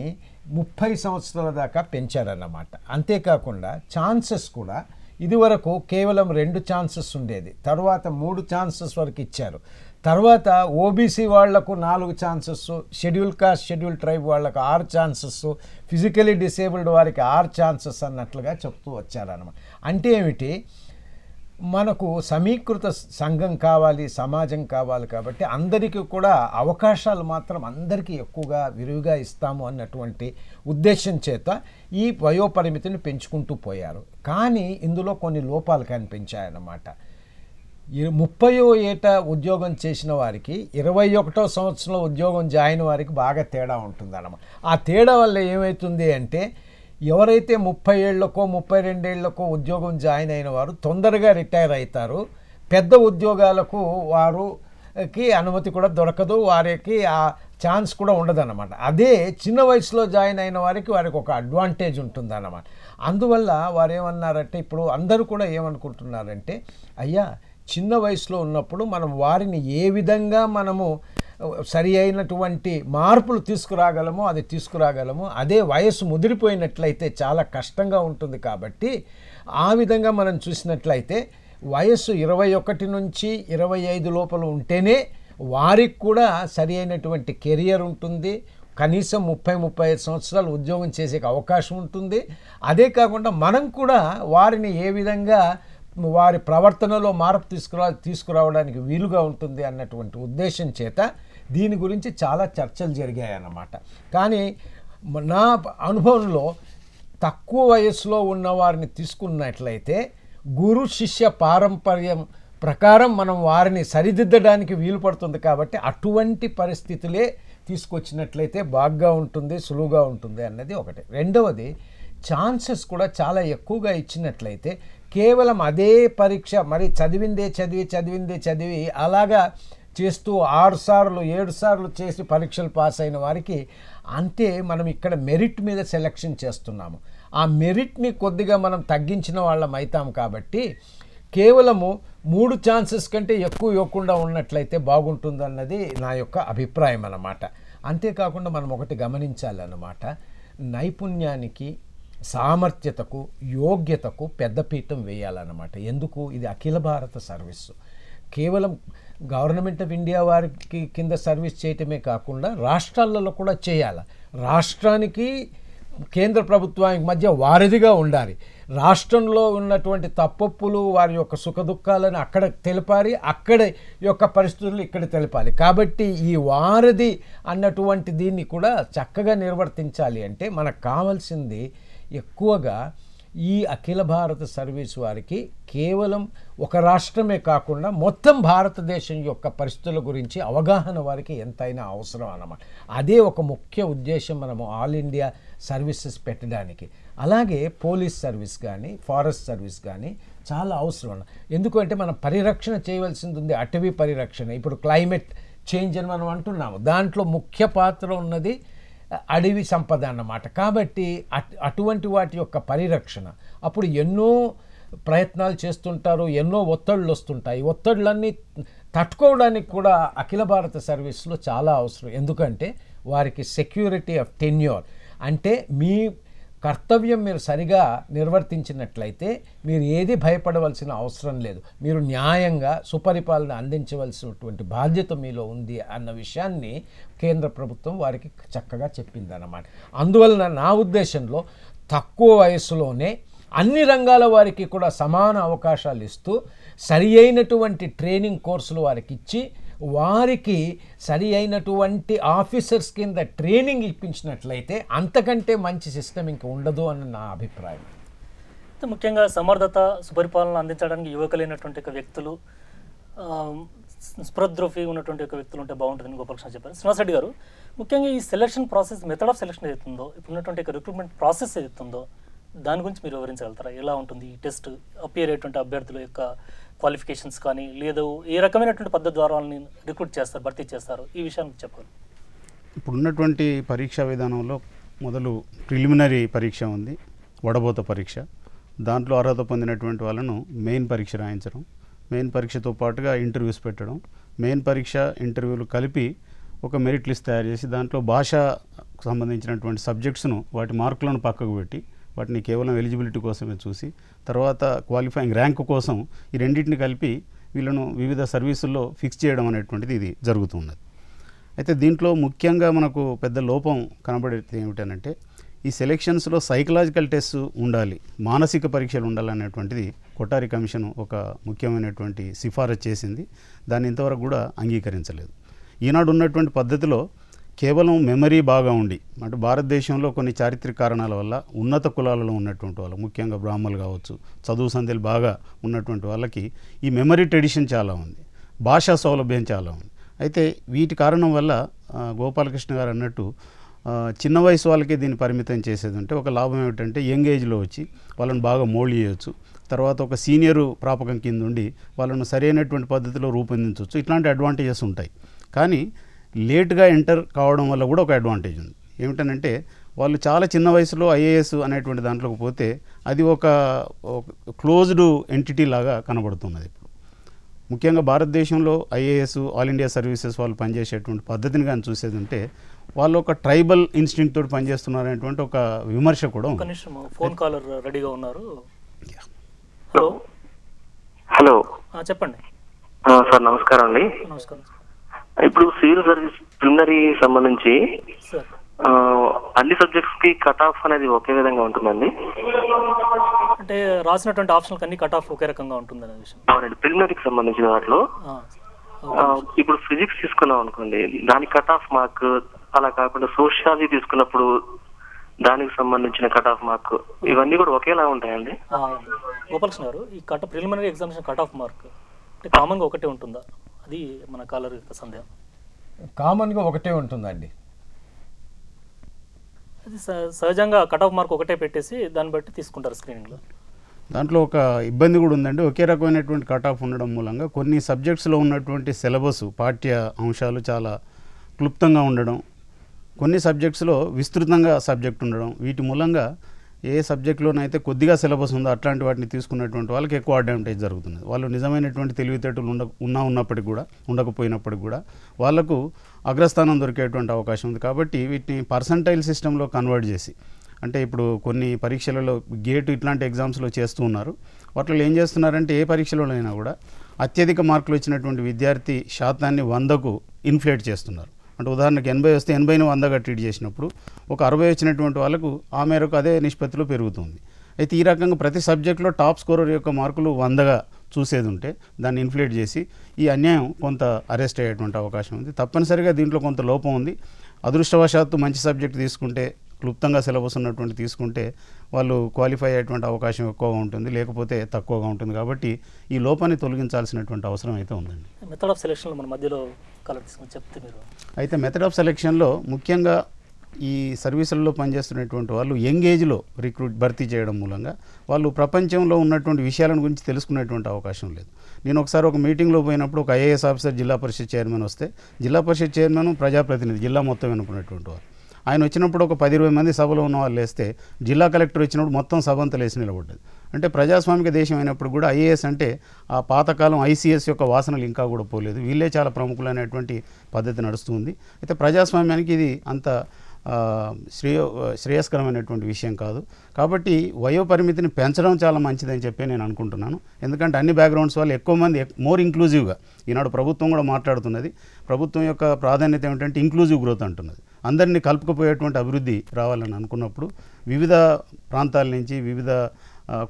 30 సంవత్సరాల దాకా పెంచారన్నమాట. అంతేకాకుండా ఛాన్సెస్ కూడా ఇదివరకు కేవలం 2 ఛాన్సెస్ ఉండేది, తర్వాత 3 ఛాన్సెస్ వరకు ఇచ్చారు. తర్వాత ఓబీసీ వాళ్లకు 4 chances, schedule caste, schedule tribe వాళ్లకు 6 ఛాన్సెస్, ఫిజికలీ డిసేబుల్డ్ వారికి 6 ఛాన్సెస్ అన్నట్లుగా చెప్తూ వచ్చారన్నమాట. అంటే ఏమిటి, మనకు సమీకృత సంఘం కావాలి, సమాజం కావాలి, కాబట్టి అందరికీ కూడా అవకాశాలు మాత్రం అందరికీ ఎక్కువగా విరివిగా ఇస్తాము అన్నటువంటి ఉద్దేశం చేత ఈ వయోపరిమితిని పెంచుకుంటూ పోయారు. కానీ ఇందులో కొన్ని లోపాలు కనిపించాయన్నమాట. 30వ ఏట ఉద్యోగం చేసిన వారికి 21వ సంవత్సరంలో ఉద్యోగం జాయిన్ వారికి బాగా తేడా ఉంటుందన్నమాట. ఆ తేడా వల్ల ఏమవుతుంది అంటే ఎవరైతే 30 ఏళ్లకో 32 ఏళ్లకో ఉద్యోగం జాయిన్ అయిన వారు తొందరగా రిటైర్ అవుతారు. పెద్ద ఉద్యోగాలకు వారికి అనుమతి కూడా దొరకదు, వారికి ఆ ఛాన్స్ కూడా ఉండదన్నమాట. అదే చిన్న వయసులో జాయిన్ అయిన వారికి ఒక అడ్వాంటేజ్ ఉంటుందన్నమాట. అందువల్ల వారు ఏమన్నారంటే, ఇప్పుడు అందరూ కూడా ఏమనుకుంటున్నారంటే అయ్యా చిన్న వయసులో ఉన్నప్పుడు మనం వారిని ఏ విధంగా మనము సరి అయినటువంటి మార్పులు తీసుకురాగలమో అది తీసుకురాగలము, అదే వయసు ముదిరిపోయినట్లయితే చాలా కష్టంగా ఉంటుంది. కాబట్టి ఆ విధంగా మనం చూసినట్లయితే వయసు 21 నుంచి 25 లోపల ఉంటేనే వారికి కూడా సరి అయినటువంటి కెరియర్ ఉంటుంది, కనీసం 30-35 సంవత్సరాలు ఉద్యోగం చేసే అవకాశం ఉంటుంది. అదే కాకుండా మనం కూడా వారిని ఏ విధంగా వారి ప్రవర్తనలో మార్పు తీసుకురావడానికి వీలుగా ఉంటుంది అన్నటువంటి ఉద్దేశం చేత దీని గురించి చాలా చర్చలు జరిగాయన్నమాట. కానీ నా అనుభవంలో తక్కువ వయసులో ఉన్నవారిని తీసుకున్నట్లయితే గురు శిష్య పారంపర్యం ప్రకారం మనం వారిని సరిదిద్దడానికి వీలు పడుతుంది. కాబట్టి అటువంటి పరిస్థితులే తీసుకొచ్చినట్లయితే బాగా ఉంటుంది, సులువుగా ఉంటుంది అన్నది ఒకటి. రెండవది, ఛాన్సెస్ కూడా చాలా ఎక్కువగా ఇచ్చినట్లయితే కేవలం అదే పరీక్ష మరి చదివిందే చదివి అలాగా చేస్తూ 6 సార్లు 7 సార్లు చేసి పరీక్షలు పాస్ అయిన వారికి అంటే మనం ఇక్కడ మెరిట్ మీద సెలెక్షన్ చేస్తున్నాము. ఆ మెరిట్ని కొద్దిగా మనం తగ్గించిన వాళ్ళం అవుతాం కాబట్టి కేవలము 3 ఛాన్సెస్ కంటే ఎక్కువ ఇవ్వకుండా ఉన్నట్లయితే బాగుంటుందన్నది నా యొక్క అభిప్రాయం అన్నమాట. అంతేకాకుండా మనం ఒకటి గమనించాలన్నమాట, నైపుణ్యానికి, సామర్థ్యతకు, యోగ్యతకు పెద్దపీఠం వేయాలన్నమాట. ఎందుకు? ఇది అఖిల భారత సర్వీసు. కేవలం గవర్నమెంట్ ఆఫ్ ఇండియా వారికి కింద సర్వీస్ చేయటమే కాకుండా రాష్ట్రాలలో కూడా చేయాలి. రాష్ట్రానికి కేంద్ర ప్రభుత్వానికి మధ్య వారధిగా ఉండాలి. రాష్ట్రంలో ఉన్నటువంటి తప్పొప్పులు, వారి యొక్క సుఖదుఖాలను అక్కడ తెలిపాలి, అక్కడ యొక్క పరిస్థితులు ఇక్కడ తెలిపాలి. కాబట్టి ఈ వారధి అన్నటువంటి దీన్ని కూడా చక్కగా నిర్వర్తించాలి. అంటే మనకు కావాల్సింది ఎక్కువగా ఈ అఖిల భారత సర్వీస్ వారికి కేవలం ఒక రాష్ట్రమే కాకుండా మొత్తం భారతదేశం యొక్క పరిస్థితుల గురించి అవగాహన వారికి ఎంతైనా అవసరం అన్నమాట. అదే ఒక ముఖ్య ఉద్దేశం మనము ఆల్ ఇండియా సర్వీసెస్ పెట్టడానికి. అలాగే పోలీస్ సర్వీస్ కానీ, ఫారెస్ట్ సర్వీస్ కానీ చాలా అవసరం. ఎందుకంటే మనం పరిరక్షణ చేయవలసింది ఉంది, అటవీ పరిరక్షణ. ఇప్పుడు క్లైమేట్ చేంజ్ అని మనం అంటున్నాము, దాంట్లో ముఖ్య పాత్ర ఉన్నది అడవి సంపద అన్నమాట. కాబట్టి అటువంటి వాటి యొక్క పరిరక్షణ అప్పుడు ఎన్నో ప్రయత్నాలు చేస్తుంటారు, ఎన్నో ఒత్తిళ్ళు వస్తుంటాయి. ఒత్తిళ్ళన్నీ తట్టుకోవడానికి కూడా అఖిల భారత సర్వీస్లో చాలా అవసరం. ఎందుకంటే వారికి సెక్యూరిటీ ఆఫ్ టెన్యూర్, అంటే మీ కర్తవ్యం మీరు సరిగా నిర్వర్తించినట్లయితే మీరు ఏది భయపడవలసిన అవసరం లేదు. మీరు న్యాయంగా సుపరిపాలన అందించవలసినటువంటి బాధ్యత మీలో ఉంది అన్న విషయాన్ని కేంద్ర ప్రభుత్వం వారికి చక్కగా చెప్పిందన్నమాట. అందువలన నా ఉద్దేశంలో తక్కువ వయసులోనే అన్ని రంగాల వారికి కూడా సమాన అవకాశాలు ఇస్తూ సరి అయినటువంటి ట్రైనింగ్ కోర్సులు వారికి ఇచ్చి వారికి సరి అయినటువంటి ఆఫీసర్స్ కింద ట్రైనింగ్ ఇప్పించినట్లయితే అంతకంటే మంచి సిస్టమ్ ఇంక ఉండదు అని నా అభిప్రాయం. ముఖ్యంగా సమర్థత, సుపరిపాలన అందించడానికి యువకులైనటువంటి వ్యక్తులు, స్పృద్రోఫీ ఉన్నటువంటి వ్యక్తులు ఉంటే బాగుంటుందని గోపాలకృష్ణ చెప్పారు. శ్రీనివాస్ రెడ్డి గారు, ముఖ్యంగా ఈ selection process, method of selection ఏదైతుందో, ఇప్పుడున్నటువంటి రిక్రూట్మెంట్ ప్రాసెస్ ఏదైతుందో దాని గురించి మీరు వివరించగలుగుతారా? ఎలా ఉంటుంది ఈ టెస్ట్, అపియర్ అయ్యేటువంటి అభ్యర్థుల యొక్క క్వాలిఫికేషన్స్ కానీ, లేదు ఏ రకమైనటువంటి పద్ధతి ద్వారా వాళ్ళని రిక్రూట్ చేస్తారు, భర్తీ చేస్తారు, ఈ విషయానికి చెప్పాలి. ఇప్పుడున్నటువంటి పరీక్షా విధానంలో మొదలు ప్రిలిమినరీ పరీక్ష ఉంది, వడబోత పరీక్ష. దాంట్లో అర్హత పొందినటువంటి వాళ్ళను మెయిన్ పరీక్ష రాయించడం, మెయిన్ పరీక్షతో పాటుగా ఇంటర్వ్యూస్ పెట్టడం, మెయిన్ పరీక్ష ఇంటర్వ్యూలు కలిపి ఒక మెరిట్ లిస్ట్ తయారు చేసి దాంట్లో భాషకు సంబంధించినటువంటి సబ్జెక్ట్స్ను వాటి మార్కులను పక్కకు పెట్టి వాటిని కేవలం ఎలిజిబిలిటీ కోసమే చూసి తర్వాత క్వాలిఫైయింగ్ ర్యాంకు కోసం ఈ రెండింటిని కలిపి వీళ్ళను వివిధ సర్వీసుల్లో ఫిక్స్ చేయడం అనేటువంటిది ఇది జరుగుతున్నది. అయితే దీంట్లో ముఖ్యంగా మనకు పెద్ద లోపం కనబడేది ఏమిటనంటే ఈ సెలెక్షన్స్లో సైకలాజికల్ టెస్ట్ ఉండాలి, మానసిక పరీక్షలు ఉండాలనేటువంటిది కొఠారి కమిషన్ ఒక ముఖ్యమైనటువంటి సిఫారసు చేసింది. దాన్ని ఇంతవరకు కూడా అంగీకరించలేదు. ఈనాడు ఉన్నటువంటి పద్ధతిలో కేవలం మెమరీ బాగా ఉండి, అంటే భారతదేశంలో కొన్ని చారిత్రక కారణాల వల్ల ఉన్నత కులాలలో ఉన్నటువంటి వాళ్ళు, ముఖ్యంగా బ్రాహ్మణులు కావచ్చు, చదువు సంధ్యలు బాగా ఉన్నటువంటి వాళ్ళకి ఈ మెమరీ ట్రెడిషన్ చాలా ఉంది, భాషా సౌలభ్యం చాలా ఉంది. అయితే వీటి కారణం వల్ల గోపాలకృష్ణ గారు అన్నట్టు చిన్న వయసు వాళ్ళకే దీన్ని పరిమితం చేసేది ఉంటే ఒక లాభం ఏమిటంటే యంగ్ ఏజ్లో వచ్చి వాళ్ళని బాగా మోల్డ్ చేయొచ్చు, తర్వాత ఒక సీనియరు ప్రాపకం కింద ఉండి వాళ్ళను సరైనటువంటి పద్ధతిలో రూపొందించవచ్చు. ఇట్లాంటి అడ్వాంటేజెస్ ఉంటాయి. కానీ లేట్గా ఎంటర్ కావడం వల్ల కూడా ఒక అడ్వాంటేజ్ ఉంది. ఏమిటనంటే వాళ్ళు చాలా చిన్న వయసులో ఐఏఎస్ అనేటువంటి దాంట్లోకి పోతే అది ఒక క్లోజ్డ్ ఎంటిటీ లాగా కనబడుతున్నది. ఇప్పుడు ముఖ్యంగా భారతదేశంలో ఐఏఎస్, ఆల్ ఇండియా సర్వీసెస్ వాళ్ళు పనిచేసేటువంటి పద్ధతిని కానీ చూసేది ఉంటే వాళ్ళు ఒక ట్రైబల్ ఇన్స్టింక్ట్ తోటి పనిచేస్తున్నారనేటువంటి ఒక విమర్శ కూడా ఉంది. ఫోన్ కాలర్ రెడీగా ఉన్నారు. హలో హలో చెప్పండి సార్. నమస్కారం అండి. నమస్కారం. ఇప్పుడు సివిల్ సర్వీస్ ప్రిలిమినరీ సంబంధించి అన్ని సబ్జెక్ట్స్ కి కట్ ఆఫ్ అనేది ఒకే విధంగా ఉంటుందండి? అంటే రాసినటువంటి ఆప్షన్లకు అన్ని కట్ ఆఫ్ ఒకే రకంగా ఉంటుంది అనే విషయం. అవునండి. ప్రిలిమినరీకి సంబంధించిన వాటిలో ఇప్పుడు ఫిజిక్స్ తీసుకున్నాం అనుకోండి, దానికి కట్ ఆఫ్ మార్క్, అలా కాకుండా సోషియాలజీ తీసుకున్నప్పుడు దానికి సంబంధించిన కట్ ఆఫ్ మార్క్, ఇవన్నీ కూడా ఒకేలా ఉంటాయండి? గోపాలకృష్ణ గారు, ఈ preliminary examination cut off mark అంటే కామన్గా ఒకటే ఉంటుందా? అది మన కాలర్ యొక్క సందేహం. కామన్గా ఒకటే ఉంటుందండి. అది సహజంగా కట్ ఆఫ్ మార్క్ ఒకటే పెట్టేసి దాన్ని బట్టి తీసుకుంటారు స్క్రీనింగ్లో. దాంట్లో ఒక ఇబ్బంది కూడా ఉందండి. ఒకే రకమైనటువంటి కట్ ఆఫ్ ఉండడం మూలంగా కొన్ని సబ్జెక్ట్స్లో ఉన్నటువంటి సిలబస్, పాఠ్య అంశాలు చాలా క్లుప్తంగా ఉండడం, కొన్ని సబ్జెక్ట్స్లో విస్తృతంగా సబ్జెక్ట్ ఉండడం, వీటి మూలంగా ఏ సబ్జెక్టులోనైతే కొద్దిగా సిలబస్ ఉందో అట్లాంటి వాటిని తీసుకున్నటువంటి వాళ్ళకి ఎక్కువ అడ్వాంటేజ్ జరుగుతుంది. వాళ్ళు నిజమైనటువంటి తెలివితేటలు ఉన్నప్పటికి కూడా ఉండకపోయినప్పటికి కూడా వాళ్ళకు అగ్రస్థానం దొరికేటువంటి అవకాశం ఉంది. కాబట్టి వీటిని పర్సంటైల్ సిస్టంలో కన్వర్ట్ చేసి, అంటే ఇప్పుడు కొన్ని పరీక్షలలో గేట్ ఇట్లాంటి ఎగ్జామ్స్లో చేస్తూ ఉన్నారు. వాటిలో ఏం చేస్తున్నారంటే ఏ పరీక్షలోనైనా కూడా అత్యధిక మార్కులు వచ్చినటువంటి విద్యార్థి శాతాన్ని 100కు ఇన్ఫ్లేట్ చేస్తున్నారు. అంటే ఉదాహరణకు 80 వస్తే 80ని 100గా ట్రీట్ చేసినప్పుడు ఒక 60 వచ్చినటువంటి వాళ్ళకు ఆ మేరకు అదే నిష్పత్తిలో పెరుగుతుంది. అయితే ఈ రకంగా ప్రతి సబ్జెక్టులో టాప్ స్కోరర్ యొక్క మార్కులు 100గా చూసేది ఉంటే దాన్ని ఇన్ఫ్లేట్ చేసి ఈ అన్యాయం కొంత అరెస్ట్ అయ్యేటువంటి అవకాశం ఉంది. తప్పనిసరిగా దీంట్లో కొంత లోపం ఉంది. అదృష్టవశాత్తు మంచి సబ్జెక్ట్ తీసుకుంటే, క్లుప్తంగా సిలబస్ ఉన్నటువంటి తీసుకుంటే వాళ్ళు క్వాలిఫై అయ్యేటువంటి అవకాశం ఎక్కువగా ఉంటుంది, లేకపోతే తక్కువగా ఉంటుంది. కాబట్టి ఈ లోపాన్ని తొలగించాల్సినటువంటి అవసరం అయితే ఉందండి. మెథడ్ ఆఫ్ సెలెక్షన్లో మన మధ్యలో కలర్ తీసుకొని చెప్తే మీరు. అయితే మెథడ్ ఆఫ్ సెలెక్షన్లో ముఖ్యంగా ఈ సర్వీసులలో పనిచేస్తున్నటువంటి వాళ్ళు యంగ్ ఏజ్లో భర్తీ చేయడం మూలంగా వాళ్ళు ప్రపంచంలో ఉన్నటువంటి విషయాలను గురించి తెలుసుకునేటువంటి అవకాశం లేదు. నేను ఒకసారి ఒక మీటింగ్లో పోయినప్పుడు ఒక ఐఏఎస్ ఆఫీసర్ జిల్లా పరిషత్ చైర్మన్ వస్తే, జిల్లా పరిషత్ చైర్మన్ ప్రజాప్రతినిధి జిల్లా మొత్తం ఎన్నుకున్నటువంటి వారు, ఆయన వచ్చినప్పుడు ఒక 10-20 మంది సభలో ఉన్న వాళ్ళు వేస్తే జిల్లా కలెక్టర్ వచ్చినప్పుడు మొత్తం సభ అంతా లేచి నిలబడ్డది. అంటే ప్రజాస్వామిక దేశం అయినప్పుడు కూడా ఐఏఎస్ అంటే ఆ పాతకాలం ఐసీఎస్ యొక్క వాసనలు ఇంకా కూడా పోలేదు, వీళ్ళే చాలా ప్రముఖులైనటువంటి పద్ధతి నడుస్తుంది. అయితే ప్రజాస్వామ్యానికి ఇది అంత శ్రేయస్కరమైనటువంటి విషయం కాదు. కాబట్టి వయోపరిమితిని పెంచడం చాలా మంచిదని చెప్పి నేను అనుకుంటున్నాను. ఎందుకంటే అన్ని బ్యాక్గ్రౌండ్స్ వాళ్ళు ఎక్కువ మంది మోర్ ఇంక్లూజివ్గా, ఈనాడు ప్రభుత్వం కూడా మాట్లాడుతున్నది, ప్రభుత్వం యొక్క ప్రాధాన్యత ఏమిటంటే ఇంక్లూజివ్ గ్రోత్ అంటున్నది. అందరినీ కలుపుకుపోయేటువంటి అభివృద్ధి రావాలని అనుకున్నప్పుడు వివిధ ప్రాంతాల నుంచి, వివిధ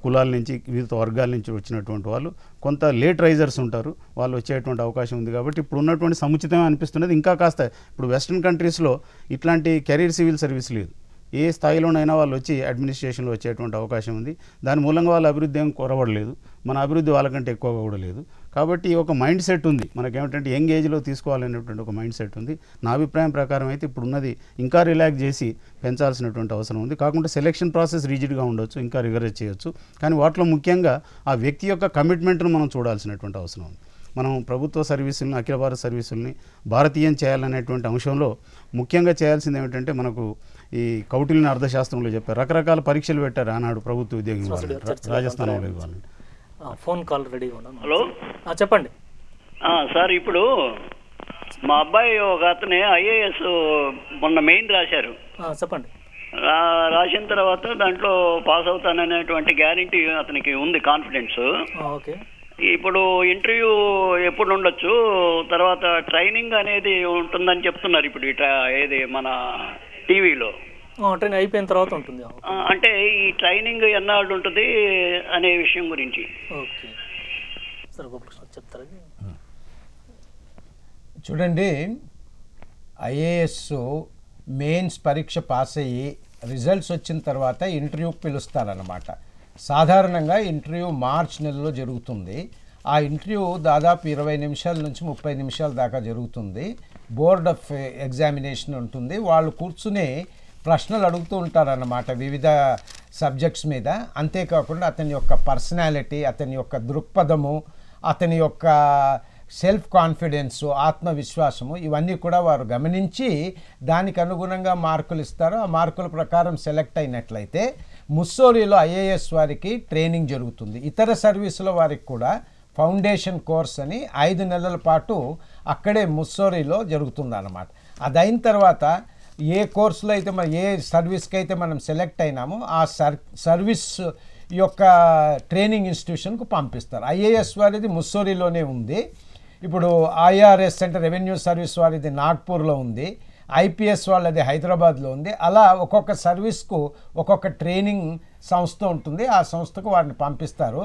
కులాల నుంచి, వివిధ వర్గాల నుంచి వచ్చినటువంటి వాళ్ళు కొంత లేట్ రైజర్స్ ఉంటారు, వాళ్ళు వచ్చేటువంటి అవకాశం ఉంది. కాబట్టి ఇప్పుడు ఉన్నటువంటి సముచితమే అనిపిస్తున్నది. ఇంకా కాస్త ఇప్పుడు వెస్ట్రన్ కంట్రీస్లో ఇట్లాంటి కెరీర్ సివిల్ సర్వీస్ లేదు. ఏ స్థాయిలోనైనా వాళ్ళు వచ్చి అడ్మినిస్ట్రేషన్లో వచ్చేటువంటి అవకాశం ఉంది. దాని మూలంగా వాళ్ళ అభివృద్ధి ఏం కొరవడలేదు, మన అభివృద్ధి వాళ్ళకంటే ఎక్కువగా కూడా లేదు. కాబట్టి ఒక మైండ్ సెట్ ఉంది మనకేమిటంటే యంగ్ ఏజ్లో తీసుకోవాలనేటువంటి ఒక మైండ్ సెట్ ఉంది. నా అభిప్రాయం ప్రకారం అయితే ఇప్పుడు ఉన్నది ఇంకా రిలాక్స్ చేసి పెంచాల్సినటువంటి అవసరం ఉంది. కాకుండా సెలెక్షన్ ప్రాసెస్ రిజిడ్గా ఉండొచ్చు, ఇంకా రిగరేజ్ చేయొచ్చు. కానీ వాటిలో ముఖ్యంగా ఆ వ్యక్తి యొక్క కమిట్మెంట్ను మనం చూడాల్సినటువంటి అవసరం ఉంది. మనం ప్రభుత్వ సర్వీసులను, అఖిల భారత సర్వీసుల్ని భారతీయం చేయాలనేటువంటి అంశంలో ముఖ్యంగా చేయాల్సింది ఏమిటంటే, మనకు ఈ కౌటిల్యని అర్థశాస్త్రంలో చెప్పారు, రకరకాల పరీక్షలు పెట్టారు ఆనాడు ప్రభుత్వ ఉద్యోగం రాజస్థాన్ వాళ్ళని. ఫోన్ కాల్ రెడీగా ఉన్నాను. హలో, చెప్పండి సార్. ఇప్పుడు మా అబ్బాయి ఒక అతనే ఐఏఎస్ మొన్న మెయిన్ రాశారు. చెప్పండి. రాసిన తర్వాత దాంట్లో పాస్ అవుతాననేటువంటి గ్యారంటీ అతనికి ఉంది, కాన్ఫిడెన్స్. ఓకే. ఇప్పుడు ఇంటర్వ్యూ ఎప్పుడు ఉండొచ్చు, తర్వాత ట్రైనింగ్ అనేది ఉంటుందని చెప్తున్నారు ఇప్పుడు ఏది మన టీవీలో. ట్రైనింగ్ అయిపోయిన తర్వాత ఉంటుంది. అంటే ఈ ట్రైనింగ్ ఎన్నాళ్ళు ఉంటుంది అనే విషయం గురించి. ఓకే సార్, గోపాలకృష్ణ చెప్తారా? చూడండి, ఐఏఎస్ మెయిన్స్ పరీక్ష పాస్ అయ్యి రిజల్ట్స్ వచ్చిన తర్వాత ఇంటర్వ్యూకి పిలుస్తారన్నమాట. సాధారణంగా ఇంటర్వ్యూ మార్చ్ నెలలో జరుగుతుంది. ఆ ఇంటర్వ్యూ దాదాపు 20 నిమిషాల నుంచి 30 నిమిషాల దాకా జరుగుతుంది. బోర్డ్ ఆఫ్ ఎగ్జామినేషన్ ఉంటుంది. వాళ్ళు కూర్చుని ప్రశ్నలు అడుగుతూ ఉంటారన్నమాట వివిధ సబ్జెక్ట్స్ మీద. అంతేకాకుండా అతని యొక్క పర్సనాలిటీ, అతని యొక్క దృక్పథము, అతని యొక్క సెల్ఫ్ కాన్ఫిడెన్సు, ఆత్మవిశ్వాసము, ఇవన్నీ కూడా వారు గమనించి దానికి అనుగుణంగా మార్కులు ఇస్తారు. ఆ మార్కుల ప్రకారం సెలెక్ట్ అయినట్లయితే ముస్సోరీలో ఐఏఎస్ వారికి ట్రైనింగ్ జరుగుతుంది. ఇతర సర్వీసుల వారికి కూడా ఫౌండేషన్ కోర్స్ అని 5 నెలల పాటు అక్కడే ముస్సోరీలో జరుగుతుంది అన్నమాట. అది అయిన తర్వాత ఏ కోర్సులో అయితే మనం ఏ సర్వీస్కి అయితే మనం సెలెక్ట్ అయినామో ఆ సర్వీస్ యొక్క ట్రైనింగ్ ఇన్స్టిట్యూషన్కు పంపిస్తారు. ఐఏఎస్ వారిది ముస్సోరీలోనే ఉంది. ఇప్పుడు ఐఆర్ఎస్ అంటే రెవెన్యూ సర్వీస్ వారిది నాగ్పూర్లో ఉంది, ఐపీఎస్ వాళ్ళది హైదరాబాద్లో ఉంది. అలా ఒక్కొక్క సర్వీస్కు ఒక్కొక్క ట్రైనింగ్ సంస్థ ఉంటుంది. ఆ సంస్థకు వారిని పంపిస్తారు.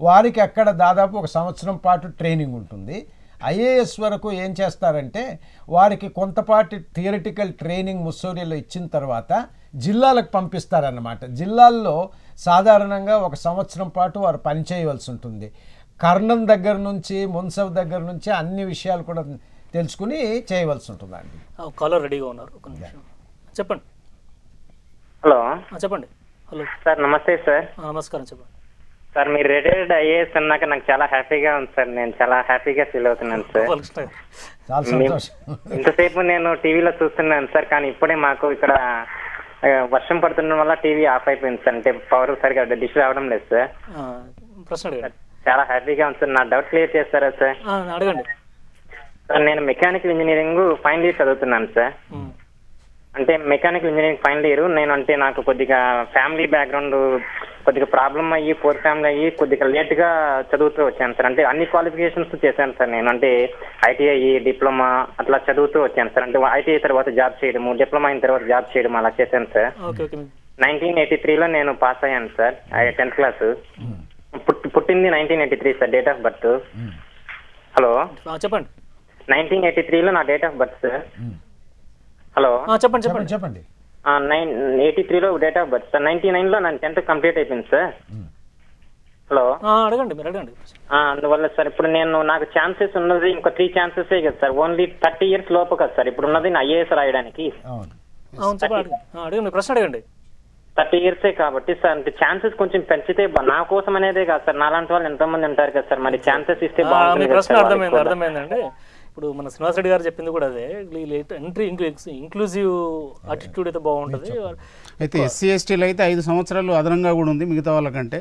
వారికి అక్కడ దాదాపు 1 సంవత్సరం పాటు ట్రైనింగ్ ఉంటుంది. ఐఏఎస్ వరకు ఏం చేస్తారంటే వారికి కొంతపాటి థియరిటికల్ ట్రైనింగ్ ముస్సోరీలో ఇచ్చిన తర్వాత జిల్లాలకు పంపిస్తారన్నమాట. జిల్లాల్లో సాధారణంగా 1 సంవత్సరం పాటు వారు పనిచేయవలసి ఉంటుంది. కర్ణం దగ్గర నుంచి, మున్సబ్ దగ్గర నుంచి అన్ని విషయాలు కూడా తెలుసుకుని చేయవలసి ఉంటుందండి. కాలర్ రెడీగా ఉన్నారు, ఒక నిమిషం చెప్పండి. హలో చెప్పండి. హలో సార్, నమస్తే సార్. నమస్కారం, చెప్పండి సార్ మీరు రిటైర్డ్ ఐఏఎస్ అన్నాక నాకు చాలా హ్యాపీగా ఉంది సార్. నేను చాలా హ్యాపీగా ఫీల్ అవుతున్నాను సార్. చాలా సంతోషం. ఇంతసేపు నేను టీవీలో చూస్తున్నాను సార్, కానీ ఇప్పుడే మాకు ఇక్కడ వర్షం పడుతుండడం వల్ల టీవీ ఆఫ్ అయిపోయింది సార్. అంటే పవర్ సరిగా డిష్ రావడం లేదు సార్. చాలా హ్యాపీగా ఉంది సార్. నా డౌట్ క్లియర్ చేస్తారా సార్? అడగండి సార్, నేను మెకానికల్ ఇంజనీరింగ్ ఫైనల్ ఇయర్ చదువుతున్నాను సార్. అంటే మెకానికల్ ఇంజనీరింగ్ ఫైనల్ ఇయర్. నేను అంటే నాకు కొద్దిగా ఫ్యామిలీ బ్యాక్గ్రౌండ్ కొద్దిగా ప్రాబ్లం అయ్యి పూర్ ఫ్యామిలీ అయ్యి కొద్దిగా లేట్ గా చదువుతూ వచ్చాను సార్. అంటే అన్ని క్వాలిఫికేషన్స్ చేశాను సార్ నేను. అంటే ఐటీఐ, డిప్లొమా అట్లా చదువుతూ వచ్చాను సార్. అంటే ఐటీఐ తర్వాత జాబ్ చేయడము, డిప్లొమా అయిన తర్వాత జాబ్ చేయడం అలా చేశాను సార్. 1983లో నేను పాస్ అయ్యాను సార్ 10th క్లాస్. పుట్టింది 1983 sir, date of birth. Hello చెప్పండి. 1983లో నా date of birth sir. Hello చెప్పండి. 83లో డేట్ ఆఫ్ బర్త్ సార్. 99లో నా 10th కంప్లీట్ అయిపోయింది సార్. హలో అడగండి మీరు అడగండి. అందువల్ల సార్ ఇప్పుడు నాకు ఛాన్సెస్ ఉన్నది ఇంకో 3 ఛాన్సెస్ కదా సార్. ఓన్లీ 30 years లోపు కదా సార్ ఇప్పుడు ఉన్నది ఐఏఎస్ రాయడానికి. అడగండి ప్రశ్న అడగండి. 30 years కాబట్టి సార్, అంటే ఛాన్సెస్ కొంచెం పెంచితే నా కోసం అనేదే కాదు సార్, నాలాంటి వాళ్ళు ఎంతో మంది ఉంటారు కదా సార్. మరి ఛాన్సెస్ ఇస్తే బాగుంటుంది. ప్రశ్న అర్థమైందండి. ఇప్పుడు మన శ్రీనివాస్ రెడ్డి గారు చెప్పింది కూడా అదే, ఎంట్రీ ఇంక్లూజివ్ అటిట్యూడ్ అయితే బాగుంటుంది. అయితే ఎస్సీ ఎస్టీలు అయితే 5 సంవత్సరాలు అదనంగా కూడా ఉంది మిగతా వాళ్ళకంటే,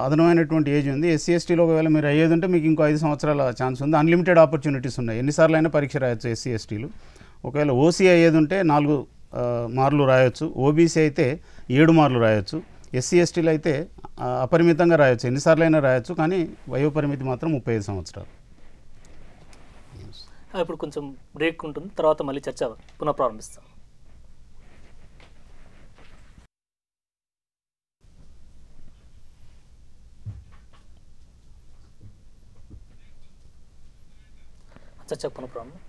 అదనమైనటువంటి ఏజ్ ఉంది. ఎస్సీ ఎస్టీలో ఒకవేళ మీరు అయ్యేది ఉంటే మీకు ఇంకో 5 సంవత్సరాల ఛాన్స్ ఉంది. అన్లిమిటెడ్ ఆపర్చునిటీస్ ఉన్నాయి, ఎన్నిసార్లు అయినా పరీక్ష రాయొచ్చు ఎస్సీ ఎస్టీలు. ఒకవేళ ఓసీ అయ్యేది ఉంటే 4 మార్లు రాయొచ్చు, ఓబీసీ అయితే 7 మార్లు రాయొచ్చు, ఎస్సీ ఎస్టీలు అయితే అపరిమితంగా రాయొచ్చు, ఎన్నిసార్లు అయినా రాయొచ్చు, కానీ వయోపరిమితి మాత్రం 35 సంవత్సరాలు. ఇప్పుడు కొంచెం బ్రేక్ ఉంటుంది, తర్వాత మళ్ళీ చర్చ పునః ప్రారంభిస్తాం. చర్చ పునః ప్రారంభం.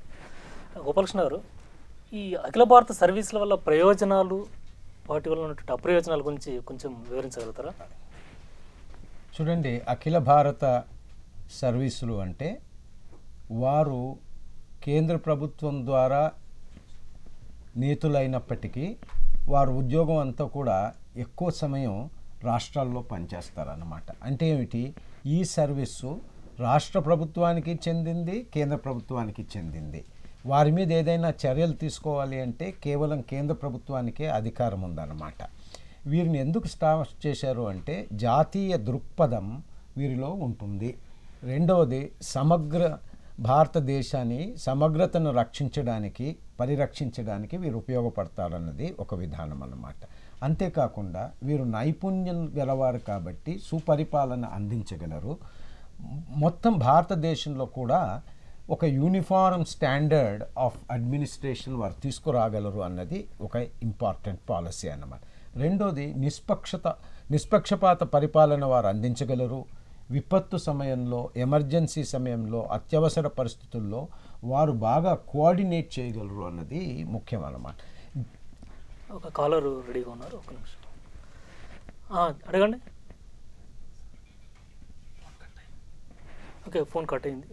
గోపాలకృష్ణ గారు, ఈ అఖిల భారత సర్వీసుల వల్ల ప్రయోజనాలు, వాటి వల్ల ఉన్నటువంటి అప్రయోజనాల గురించి కొంచెం వివరించగలుగుతారా? చూడండి, అఖిల భారత సర్వీసులు అంటే వారు కేంద్ర ప్రభుత్వం ద్వారా నియతులైనప్పటికీ వారు ఉద్యోగం అంతా కూడా ఎక్కువ సమయం రాష్ట్రాల్లో పనిచేస్తారన్నమాట. అంటే ఏమిటి, ఈ సర్వీసు రాష్ట్ర ప్రభుత్వానికి చెందింది, కేంద్ర ప్రభుత్వానికి చెందింది. వారి మీద ఏదైనా చర్యలు తీసుకోవాలి అంటే కేవలం కేంద్ర ప్రభుత్వానికే అధికారం ఉందన్నమాట. వీరిని ఎందుకు స్టార్ట్ చేశారు అంటే జాతీయ దృక్పథం వీరిలో ఉంటుంది. రెండవది, సమగ్ర భారతదేశాన్ని సమగ్రతను రక్షించడానికి, పరిరక్షించడానికి వీరు ఉపయోగపడతారన్నది ఒక విధానం అన్నమాట. అంతేకాకుండా వీరు నైపుణ్యం గలవారు కాబట్టి సుపరిపాలన అందించగలరు. మొత్తం భారతదేశంలో కూడా ఒక యూనిఫార్మ్ స్టాండర్డ్ ఆఫ్ అడ్మినిస్ట్రేషన్ వారు తీసుకురాగలరు అన్నది ఒక ఇంపార్టెంట్ పాలసీ అన్నమాట. రెండోది, నిష్పక్షపాత పరిపాలన వారు అందించగలరు. విపత్తు సమయంలో, ఎమర్జెన్సీ సమయంలో, అత్యవసర పరిస్థితుల్లో వారు బాగా కోఆర్డినేట్ చేయగలరు అన్నది ముఖ్యం అన్నమాట. ఒక కాలర్ రెడీగా ఉన్నారు, ఒక నిమిషం అడగండి. ఓకే, ఫోన్ కట్ అయింది.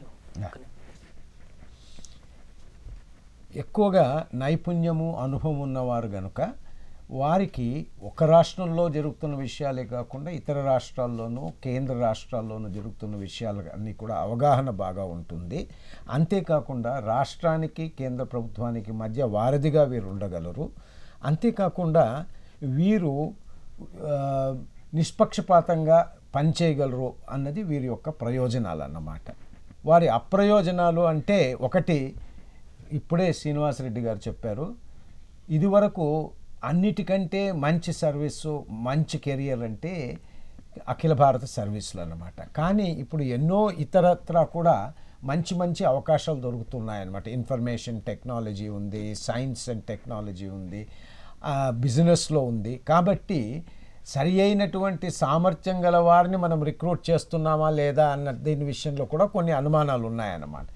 ఎక్కువగా నైపుణ్యము, అనుభవం ఉన్నవారు కనుక వారికి ఒక రాష్ట్రంలో జరుగుతున్న విషయాలే కాకుండా ఇతర రాష్ట్రాల్లోనూ, కేంద్ర రాష్ట్రాల్లోనూ జరుగుతున్న విషయాలు అన్నీ కూడా అవగాహన బాగా ఉంటుంది. అంతేకాకుండా రాష్ట్రానికి, కేంద్ర ప్రభుత్వానికి మధ్య వారధిగా వీరు ఉండగలరు. అంతేకాకుండా వీరు నిష్పక్షపాతంగా పనిచేయగలరు అన్నది వీరి యొక్క ప్రయోజనాలు అన్నమాట. వారి అప్రయోజనాలు అంటే, ఒకటి ఇప్పుడే శ్రీనివాసరెడ్డి గారు చెప్పారు, ఇదివరకు అన్నిటికంటే మంచి సర్వీసు, మంచి కెరియర్ అంటే అఖిల భారత సర్వీసులు అన్నమాట. కానీ ఇప్పుడు ఎన్నో ఇతరత్రా కూడా మంచి మంచి అవకాశాలు దొరుకుతున్నాయన్నమాట. ఇన్ఫర్మేషన్ టెక్నాలజీ ఉంది, సైన్స్ అండ్ టెక్నాలజీ ఉంది, బిజినెస్లో ఉంది. కాబట్టి సరి అయినటువంటి సామర్థ్యం గల వారిని మనం రిక్రూట్ చేస్తున్నామా లేదా అన్న దీని విషయంలో కూడా కొన్ని అనుమానాలు ఉన్నాయన్నమాట.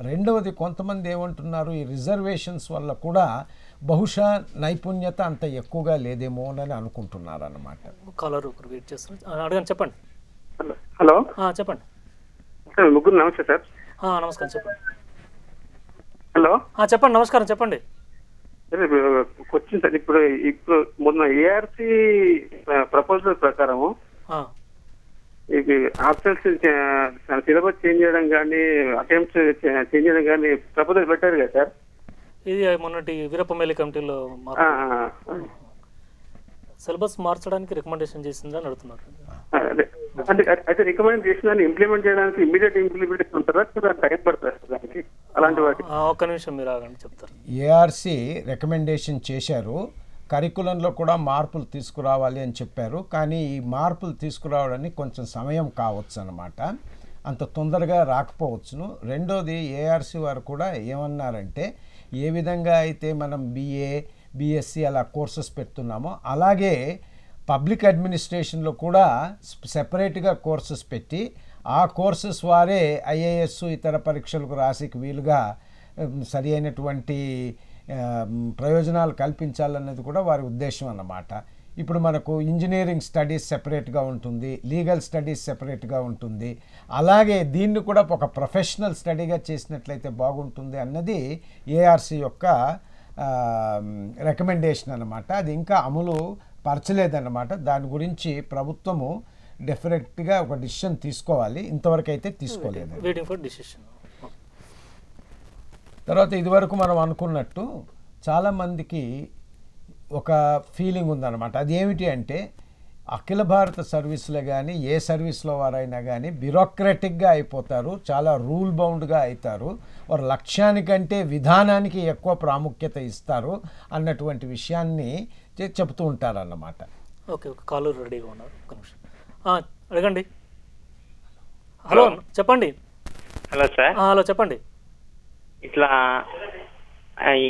రెండవది, కొంతమంది ఏమంటున్నారు, ఈ రిజర్వేషన్స్ వల్ల కూడా బహుశా నైపుణ్యత అంత ఎక్కువగా లేదేమో అని అనుకుంటున్నారు అన్నమాట. కాలర్ ఒకరు వెయిట్ చేస్తున్నారు, అడగండి, చెప్పండి. హలో, చెప్పండి. ముగ్గురు నమస్తే సార్. నమస్కారం, చెప్పండి. హలో, చెప్పండి, నమస్కారం, చెప్పండి. క్వశ్చన్ సార్, ఇప్పుడు మొన్న ఏఆర్సీ ప్రపోజల్ ప్రకారము ఆప్షన్స్ సిలబస్ చేంజ్ చేయడం కానీ అటెంప్ట్స్ చేంజ్ చేయడం కానీ ప్రపోజల్ పెట్టారు కదా సార్. ఇది మొన్నటి వీరప్పమేలి కమిటీలో సిలబస్ మార్చడానికి రికమెండేషన్ చేసిందని అడుగుతున్నారు. అంటే అయితే రికమెండ్ చేసిన దాన్ని ఇంప్లిమెంట్ చేయడానికి ఇమీడియట్ ఇంప్లిమెంటేషన్ ఉంటుందా, టైం పడుతుంది దానికి అలాంటి వాటి? ఒక్క నిమిషం మీరు ఆగండి చెప్తారు. ఏఆర్సి రికమెండేషన్ చేశారు, కరికులంలో కూడా మార్పులు తీసుకురావాలి అని చెప్పారు. కానీ ఈ మార్పులు తీసుకురావడానికి కొంచెం సమయం కావచ్చు అన్నమాట, అంత తొందరగా రాకపోవచ్చును. రెండోది ఏఆర్సి వారు కూడా ఏమన్నారంటే ఏ విధంగా అయితే మనం BA, BSc అలా కోర్సెస్ పెడుతున్నామో అలాగే పబ్లిక్ అడ్మినిస్ట్రేషన్లో కూడా సెపరేట్గా కోర్సెస్ పెట్టి ఆ కోర్సెస్ వారే IAS ఇతర పరీక్షలకు రాసికి వీలుగా సరి అయినటువంటి ప్రయోజనాలు కల్పించాలన్నది కూడా వారి ఉద్దేశం అన్నమాట. ఇప్పుడు మనకు ఇంజనీరింగ్ స్టడీస్ సెపరేట్గా ఉంటుంది, లీగల్ స్టడీస్ సెపరేట్గా ఉంటుంది. అలాగే దీన్ని కూడా ఒక ప్రొఫెషనల్ స్టడీగా చేసినట్లయితే బాగుంటుంది అన్నది ఏఆర్సి యొక్క రికమెండేషన్ అన్నమాట. అది ఇంకా అమలు పరచలేదన్నమాట. దాని గురించి ప్రభుత్వము డెఫినెట్గా ఒక డిసిషన్ తీసుకోవాలి, ఇంతవరకు అయితే తీసుకోలేదు. Waiting for decision. తర్వాత ఇదివరకు మనం అనుకున్నట్టు చాలామందికి ఒక ఫీలింగ్ ఉందన్నమాట. అది ఏమిటి అంటే అఖిల భారత సర్వీసులో కానీ ఏ సర్వీస్లో వారైనా కానీ బ్యూరోక్రటిక్గా అయిపోతారు, చాలా రూల్ బౌండ్గా అవుతారు, వారు లక్ష్యానికంటే విధానానికి ఎక్కువ ప్రాముఖ్యత ఇస్తారు అన్నటువంటి విషయాన్ని చెబుతూ ఉంటారన్నమాట. ఓకే, ఒక కాలర్ రెడీగా ఉన్నారు, ఒక నిమిషం అడగండి. హలో చెప్పండి. Hello sir. హలో చెప్పండి. ఇట్లా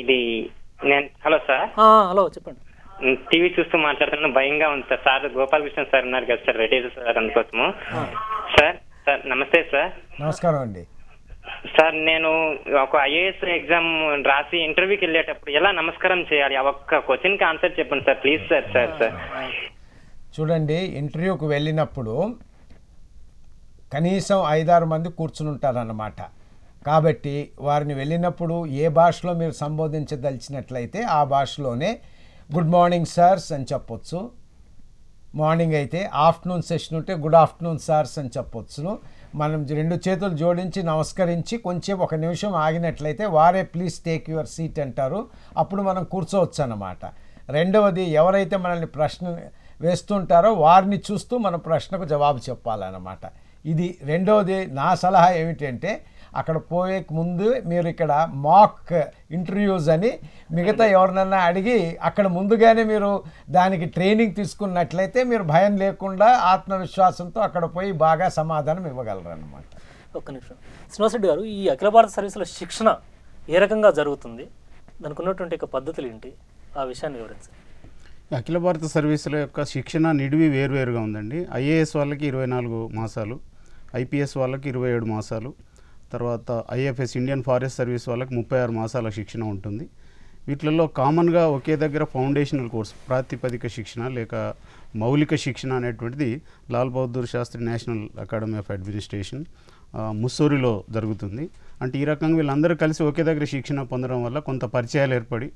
ఇది నేను హలో సార్. హలో చెప్పండి. టీవీ చూస్తూ మాట్లాడుతున్నా, భయంగా ఉంది సార్. సార్ గోపాలకృష్ణ సార్ ఉన్నారు కదా సార్, రెడీ సార్ అందుకోసము. సార్ సార్ నమస్తే సార్. నమస్కారం అండి. సార్ నేను ఒక IAS ఎగ్జామ్ రాసి ఇంటర్వ్యూకి వెళ్ళేటప్పుడు ఎలా నమస్కారం చేయాలి, ఆ ఒక్క క్వశ్చన్కి ఆన్సర్ చెప్పండి sir please sir. Sir sir చూడండి, ఇంటర్వ్యూకి వెళ్ళినప్పుడు కనీసం 5-6 మంది కూర్చుని ఉంటారన్నమాట. కాబట్టి వారిని వెళ్ళినప్పుడు ఏ భాషలో మీరు సంబోధించదలిచినట్లయితే ఆ భాషలోనే గుడ్ మార్నింగ్ సార్స్ అని చెప్పొచ్చు. మార్నింగ్ అయితే ఆఫ్టర్నూన్ సెషన్ ఉంటే గుడ్ ఆఫ్టర్నూన్ సార్స్ అని చెప్పొచ్చును. మనం 2 చేతులు జోడించి నమస్కరించి కొంచెం 1 నిమిషం ఆగినట్లయితే వారే ప్లీజ్ టేక్ యువర్ సీట్ అంటారు, అప్పుడు మనం కూర్చోవచ్చు అన్నమాట. రెండవది, ఎవరైతే మనల్ని ప్రశ్న వేస్తుంటారో వారిని చూస్తూ మన ప్రశ్నకు జవాబు చెప్పాలన్నమాట. ఇది రెండవది. నా సలహా ఏమిటంటే అక్కడ పోయే ముందు మీరు ఇక్కడ మాక్ ఇంటర్వ్యూస్ అని మిగతా ఎవరినన్నా అడిగి అక్కడ ముందుగానే మీరు దానికి ట్రైనింగ్ తీసుకున్నట్లయితే మీరు భయం లేకుండా ఆత్మవిశ్వాసంతో అక్కడ పోయి బాగా సమాధానం ఇవ్వగలరు అన్నమాట. ఒక్క నిమిషం శ్రీనివాసరెడ్డి గారు, ఈ అఖిల భారత సర్వీసుల శిక్షణ ఏ రకంగా జరుగుతుంది, దానికి ఉన్నటువంటి పద్ధతులు ఏంటి, ఆ విషయాన్ని వివరించండి. అఖిల భారత సర్వీసుల యొక్క శిక్షణ నిడివి వేరువేరుగా ఉందండి. IAS వాళ్ళకి 24 మాసాలు, IPS వాళ్ళకి 27 మాసాలు, తర్వాత IFS ఇండియన్ ఫారెస్ట్ సర్వీస్ వాళ్ళకి 36 మాసాల శిక్షణ ఉంటుంది. వీటిలలో కామన్గా ఒకే దగ్గర ఫౌండేషనల్ కోర్స్, ప్రాతిపదిక శిక్షణ లేక మౌలిక శిక్షణ అనేటువంటిది Lal Bahadur Shastri national academy of administration ముస్సోరిలో జరుగుతుంది. అంటే ఈ రకంగా వీళ్ళందరూ కలిసి ఒకే దగ్గర శిక్షణ పొందడం వల్ల కొంత పరిచయాలు ఏర్పడి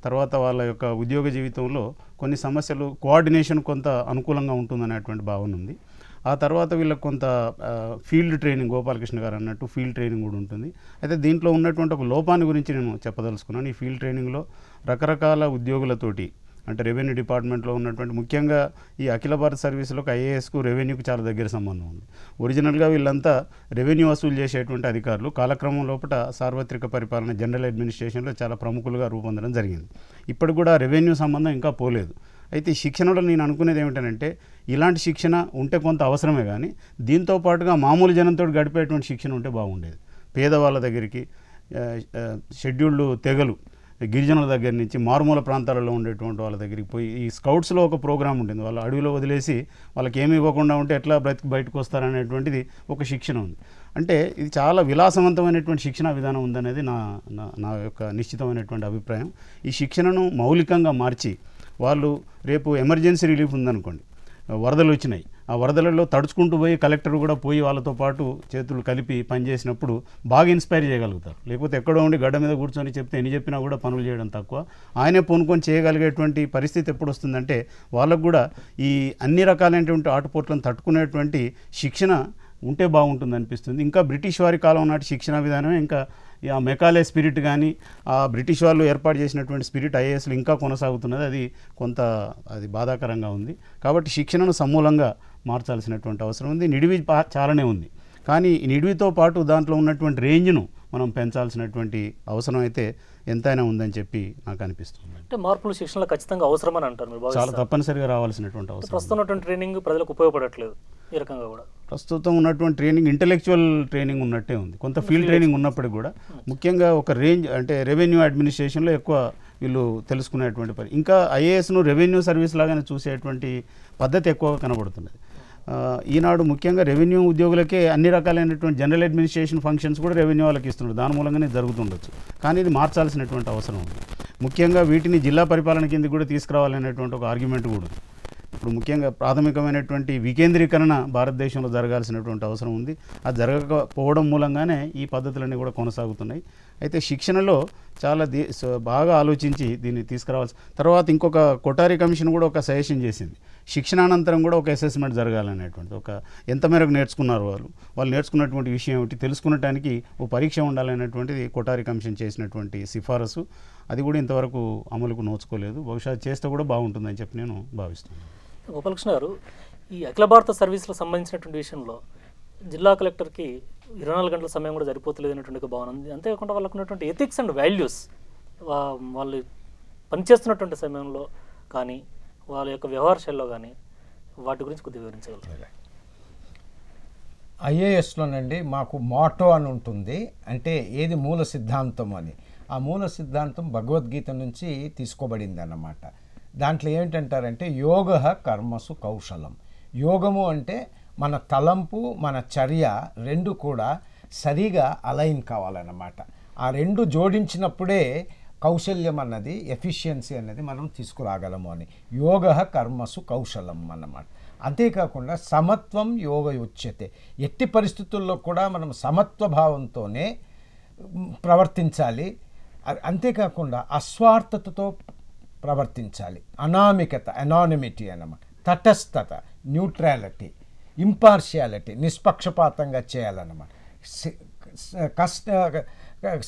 తర్వాత వాళ్ళ యొక్క ఉద్యోగ జీవితంలో కొన్ని సమస్యలు కోఆర్డినేషన్ కొంత అనుకూలంగా ఉంటుందనేటువంటి భావన ఉంది. ఆ తర్వాత వీళ్ళకి కొంత ఫీల్డ్ ట్రైనింగ్, గోపాలకృష్ణ గారు అన్నట్టు ఫీల్డ్ ట్రైనింగ్ కూడా ఉంటుంది. అయితే దీంట్లో ఉన్నటువంటి ఒక లోపాన్ని గురించి నేను చెప్పదలుచుకున్నాను. ఈ ఫీల్డ్ ట్రైనింగ్లో రకరకాల ఉద్యోగులతోటి, అంటే రెవెన్యూ డిపార్ట్మెంట్లో ఉన్నటువంటి ముఖ్యంగా ఈ అఖిల భారత సర్వీసులకు IASకు రెవెన్యూకి చాలా దగ్గర సంబంధం ఉంది. ఒరిజినల్గా వీళ్ళంతా రెవెన్యూ వసూలు చేసేటువంటి అధికారులు కాలక్రమం లోపల సార్వత్రిక పరిపాలన జనరల్ అడ్మినిస్ట్రేషన్లో చాలా ప్రముఖులుగా రూపొందడం జరిగింది. ఇప్పటికి కూడా రెవెన్యూ సంబంధం ఇంకా పోలేదు. అయితే ఈ శిక్షణలో నేను అనుకునేది ఏమిటంటే ఇలాంటి శిక్షణ ఉంటే కొంత అవసరమే, కానీ దీంతో పాటుగా మామూలు జనంతో గడిపేటువంటి శిక్షణ ఉంటే బాగుండేది. పేదవాళ్ళ దగ్గరికి, షెడ్యూల్డ్ తెగలు, గిరిజనుల దగ్గర నుంచి మారుమూల ప్రాంతాలలో ఉండేటువంటి వాళ్ళ దగ్గరికి పోయి, ఈ స్కౌట్స్లో ఒక ప్రోగ్రామ్ ఉంటుంది, వాళ్ళ అడవిలో వదిలేసి వాళ్ళకి ఏమి ఇవ్వకుండా ఉంటే ఎట్లా బయటకు వస్తారనేటువంటిది ఒక శిక్షణ ఉంది. అంటే ఇది చాలా విలాసవంతమైనటువంటి శిక్షణా విధానం ఉందనేది నా యొక్క నిశ్చితమైనటువంటి అభిప్రాయం. ఈ శిక్షణను మౌలికంగా మార్చి వాళ్ళు రేపు ఎమర్జెన్సీ రిలీఫ్ ఉందనుకోండి, వరదలు వచ్చినాయి, ఆ వరదలలో తడుచుకుంటూ పోయి కలెక్టర్ కూడా పోయి వాళ్ళతో పాటు చేతులు కలిపి పనిచేసినప్పుడు బాగా ఇన్స్పైర్ చేయగలుగుతారు. లేకపోతే ఎక్కడో ఉండి గడ్డ మీద కూర్చొని చెప్తే ఎన్ని చెప్పినా కూడా పనులు చేయడం తక్కువ. ఆయనే పూనుకొని చేయగలిగేటువంటి పరిస్థితి ఎప్పుడు వస్తుందంటే వాళ్ళకు కూడా ఈ అన్ని రకాలైనటువంటి ఆటుపోట్లను తట్టుకునేటువంటి శిక్షణ ఉంటే బాగుంటుంది అనిపిస్తుంది. ఇంకా బ్రిటిష్ వారి కాలం నాటి శిక్షణ విధానమే ఇంకా ఆ మెకాలే స్పిరిట్ కానీ ఆ బ్రిటిష్ వాళ్ళు ఏర్పాటు చేసినటువంటి స్పిరిట్ ఐఏఎస్లు ఇంకా కొనసాగుతున్నది. అది బాధాకరంగా ఉంది. కాబట్టి శిక్షణను సమూలంగా మార్చాల్సినటువంటి అవసరం ఉంది. నిడివి చాలానే ఉంది, కానీ ఈ నిడివితో పాటు దాంట్లో ఉన్నటువంటి రేంజ్ను మనం పెంచాల్సినటువంటి అవసరం అయితే ఎంతైనా ఉందని చెప్పి నాకు అనిపిస్తుంది. అంటే మార్పులు శిక్షణలో ఖచ్చితంగా అవసరమని అంటారు మీరు? చాలా తప్పనిసరిగా రావాల్సినటువంటి అవసరం. ప్రస్తుతం ఉన్నటువంటి ట్రైనింగ్ ప్రజలకు ఉపయోగపడట్లేదు ఈ రకంగా కూడా. ప్రస్తుతం ఉన్నటువంటి ట్రైనింగ్ ఇంటెలెక్చువల్ ట్రైనింగ్ ఉన్నట్టే ఉంది, కొంత ఫీల్డ్ ట్రైనింగ్ ఉన్నప్పటికీ కూడా ముఖ్యంగా ఒక రేంజ్ అంటే రెవెన్యూ అడ్మినిస్ట్రేషన్లో ఎక్కువ వీళ్ళు తెలుసుకునేటువంటి పని. ఇంకా ఐఏఎస్ను రెవెన్యూ సర్వీస్ లాగానే చూసేటువంటి పద్ధతి ఎక్కువగా కనబడుతున్నది. ఈనాడు ముఖ్యంగా రెవెన్యూ ఉద్యోగులకే అన్ని రకాలైనటువంటి జనరల్ అడ్మినిస్ట్రేషన్ ఫంక్షన్స్ కూడా రెవెన్యూ వాళ్ళకి ఇస్తున్నారు. దాని మూలంగానే జరుగుతుండొచ్చు, కానీ ఇది మార్చాల్సినటువంటి అవసరం ఉంది. ముఖ్యంగా వీటిని జిల్లా పరిపాలన కింద కూడా తీసుకురావాలనేటువంటి ఒక ఆర్గ్యుమెంట్ కూడా ఉంది. ఇప్పుడు ముఖ్యంగా ప్రాథమికమైనటువంటి వికేంద్రీకరణ భారతదేశంలో జరగాల్సినటువంటి అవసరం ఉంది. అది జరగకపోవడం మూలంగానే ఈ పద్ధతులన్నీ కూడా కొనసాగుతున్నాయి. అయితే శిక్షణలో చాలా బాగా ఆలోచించి దీన్ని తీసుకురావాల్సి. తర్వాత ఇంకొక కొఠారి కమిషన్ కూడా ఒక సజెషన్ చేసింది, శిక్షణానంతరం కూడా ఒక అసెస్మెంట్ జరగాలనేటువంటి, ఒక ఎంత మేరకు నేర్చుకున్నారు వాళ్ళు నేర్చుకున్నటువంటి విషయం ఏమిటి తెలుసుకునటానికి ఓ పరీక్ష ఉండాలనేటువంటిది కొఠారి కమిషన్ చేసినటువంటి సిఫారసు. అది కూడా ఇంతవరకు అమలుకు నోచుకోలేదు. బహుశా చేస్తే కూడా బాగుంటుందని చెప్పి నేను భావిస్తున్నాను. గోపాలకృష్ణ గారు, ఈ అఖిల భారత సర్వీసులకు సంబంధించినటువంటి విషయంలో జిల్లా కలెక్టర్కి 24 గంటల సమయం కూడా సరిపోతలేదు అనేటువంటి భావన ఉంది. అంతేకాకుండా వాళ్ళకు ఉన్నటువంటి ఎథిక్స్ అండ్ వాల్యూస్, వాళ్ళు పనిచేస్తున్నటువంటి సమయంలో కానీ వాళ్ళ యొక్క వ్యవహార శైలిలో కానీ వాటి గురించి కొద్దిగా వివరించగలరు? ఐఏఎస్లోనండి మాకు మోటో అని ఉంటుంది, అంటే ఏది మూల సిద్ధాంతం అని. ఆ మూల సిద్ధాంతం భగవద్గీత నుంచి తీసుకోబడింది అన్నమాట. దాంట్లో ఏమిటంటారంటే యోగ కర్మసు కౌశలం. యోగము అంటే మన తలంపు మన చర్య రెండు కూడా సరిగా అలైన్ కావాలన్నమాట. ఆ రెండు జోడించినప్పుడే కౌశల్యం అన్నది, ఎఫిషియన్సీ అన్నది మనం తీసుకురాగలము అని. యోగ కర్మసు కౌశలం అన్నమాట. అంతేకాకుండా సమత్వం యోగ ఉచ్యతే. ఎట్టి పరిస్థితుల్లో కూడా మనం సమత్వ భావంతోనే ప్రవర్తించాలి. అంతేకాకుండా అస్వార్థతతో ప్రవర్తించాలి. అనామికత, అనానిమిటీ అన్నమాట. తటస్థత, న్యూట్రాలిటీ, ఇంపార్షియాలిటీ, నిష్పక్షపాతంగా చేయాలన్నమాట.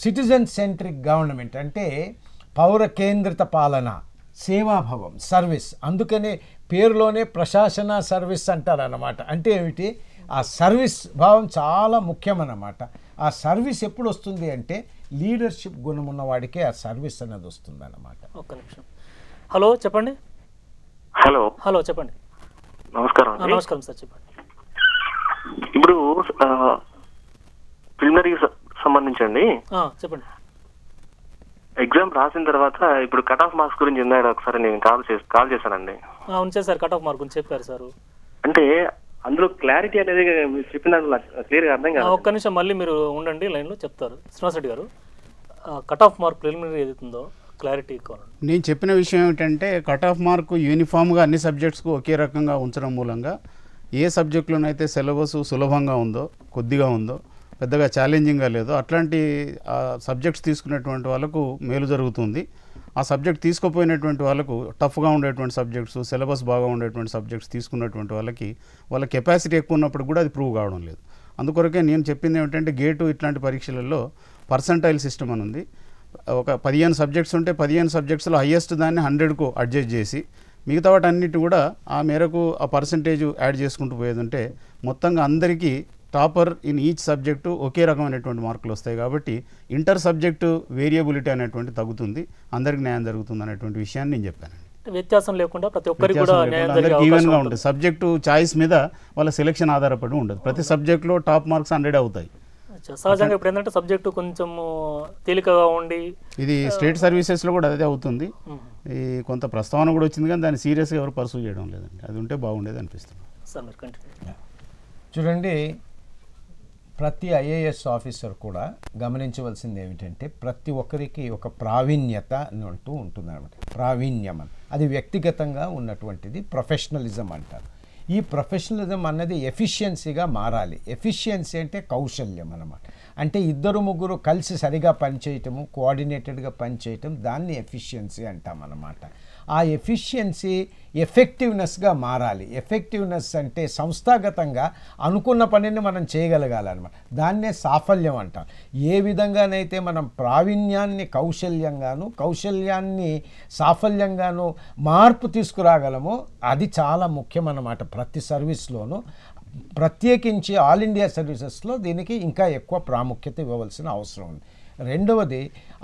సిటిజన్ సెంట్రిక్ గవర్నమెంట్ అంటే పౌర కేంద్రిత పాలన, సేవాభావం, సర్వీస్. అందుకనే పేరులోనే ప్రశాసన సర్వీస్ అంటారన్నమాట. అంటే ఏమిటి? ఆ సర్వీస్ భావం చాలా ముఖ్యమన్నమాట. ఆ సర్వీస్ ఎప్పుడు వస్తుంది అంటే లీడర్షిప్ గుణం ఉన్నవాడికే ఆ సర్వీస్ అనేది వస్తుంది అన్నమాట. ఒక్క నిమిషం. హలో చెప్పండి. హలో చెప్పండి. నమస్కారం. నమస్కారం సార్, చెప్పండి. ఇప్పుడు ప్రిలిమినరీ సంబంధించండి చెప్పండి. ఎగ్జామ్ రాసిన తర్వాత ఇప్పుడు కట్ ఆఫ్ మార్క్స్ గురించి ఇందాక ఒకసారి నేను కాల్ చేశానండి. అవును సార్, కట్ ఆఫ్ మార్క్ గురించి చెప్పారు సార్. అంటే అందులో క్లారిటీ అనేది చెప్పిన క్లియర్గా అర్థం కాదు. ఒక్క నిమిషం మళ్ళీ మీరు ఉండండి లైన్లో, చెప్తారు శ్రీనివాస్ రెడ్డి గారు. కట్ ఆఫ్ మార్క్ ప్రిలిమినరీ ఏదైతుందో క్లారిటీ కావాలి. నేను చెప్పిన విషయం ఏమిటంటే కట్ ఆఫ్ మార్కు యూనిఫామ్గా అన్ని సబ్జెక్ట్స్కు ఒకే రకంగా ఉంచడం మూలంగా ఏ సబ్జెక్టులోనైతే సిలబస్ సులభంగా ఉందో, కొద్దిగా ఉందో, పెద్దగా ఛాలెంజింగ్గా లేదో అట్లాంటి సబ్జెక్ట్స్ తీసుకునేటువంటి వాళ్ళకు మేలు జరుగుతుంది. ఆ సబ్జెక్ట్ తీసుకోపోయినటువంటి వాళ్ళకు టఫ్గా ఉండేటువంటి సబ్జెక్ట్స్, సిలబస్ బాగా ఉండేటువంటి సబ్జెక్ట్స్ తీసుకున్నటువంటి వాళ్ళ కెపాసిటీ ఎక్కువ ఉన్నప్పుడు కూడా అది ప్రూవ్ కావడం లేదు. అందుకొరకే నేను చెప్పింది ఏమిటంటే గేటు ఇట్లాంటి పరీక్షలలో పర్సంటైల్ సిస్టమ్ అని ఉంది. ఒక 15 సబ్జెక్ట్స్ ఉంటే 15 సబ్జెక్ట్స్లో హయ్యెస్ట్ దాన్ని 100కు అడ్జస్ట్ చేసి మిగతా వాటి అన్నిటి కూడా ఆ మేరకు ఆ పర్సంటేజ్ యాడ్ చేసుకుంటూ పోయేది ఉంటే మొత్తంగా అందరికీ టాపర్ ఇన్ ఈచ్ సబ్జెక్టు ఒకే రకమైనటువంటి మార్కులు వస్తాయి. కాబట్టి ఇంటర్ సబ్జెక్టు వేరియబిలిటీ అనేటువంటి తగ్గుతుంది, అందరికి న్యాయం జరుగుతుంది అనేటువంటి విషయాన్ని నేను చెప్పాను. వ్యత్యాసం లేకుండా ప్రతి ఒక్కరికి కూడా ఈవెన్గా ఉంటుంది. సబ్జెక్టు చాయిస్ మీద వాళ్ళ సెలెక్షన్ ఆధారపడి ఉండదు. ప్రతి సబ్జెక్టులో టాప్ మార్క్స్ 100 అవుతాయి. సహజంగా ఇప్పుడు ఏంటంటే సబ్జెక్టు కొంచెం తేలికగా ఉండి ఇది స్టేట్ సర్వీసెస్లో కూడా అదే అవుతుంది. ఈ కొంత ప్రస్తావన కూడా వచ్చింది, కానీ దాన్ని సీరియస్గా ఎవరు పర్సూ చేయడం లేదండి. అది ఉంటే బాగుండేది అనిపిస్తుంది. చూడండి, ప్రతి ఐఏఎస్ ఆఫీసర్ కూడా గమనించవలసింది ఏమిటంటే ప్రతి ఒక్కరికి ఒక ప్రావీణ్యత అంటూ ఉంటుంది అనమాట. ప్రావీణ్యం అని అది వ్యక్తిగతంగా ఉన్నటువంటిది, ప్రొఫెషనలిజం అంటారు. ఈ ప్రొఫెషనలిజం అన్నది ఎఫిషియన్సీగా మారాలి. ఎఫిషియన్సీ అంటే కౌశల్యం అన్నమాట. అంటే ఇద్దరు ముగ్గురు కలిసి సరిగా పనిచేయటము, కోఆర్డినేటెడ్గా పనిచేయటం, దాన్ని ఎఫిషియన్సీ అంటాం అన్నమాట. ఆ ఎఫిషియన్సీ ఎఫెక్టివ్నెస్గా మారాలి. ఎఫెక్టివ్నెస్ అంటే సంస్థాగతంగా అనుకున్న పనిని మనం చేయగలగాలన్నమాట. దాన్నే సాఫల్యం అంటాం. ఏ విధంగానైతే మనం ప్రావీణ్యాన్ని కౌశల్యంగాను, కౌశల్యాన్ని సాఫల్యంగాను మార్పు తీసుకురాగలమో అది చాలా ముఖ్యం అన్నమాట ప్రతి సర్వీస్లోనూ. ప్రత్యేకించి ఆల్ ఇండియా సర్వీసెస్లో దీనికి ఇంకా ఎక్కువ ప్రాముఖ్యత ఇవ్వవలసిన అవసరం ఉంది. రెండవది,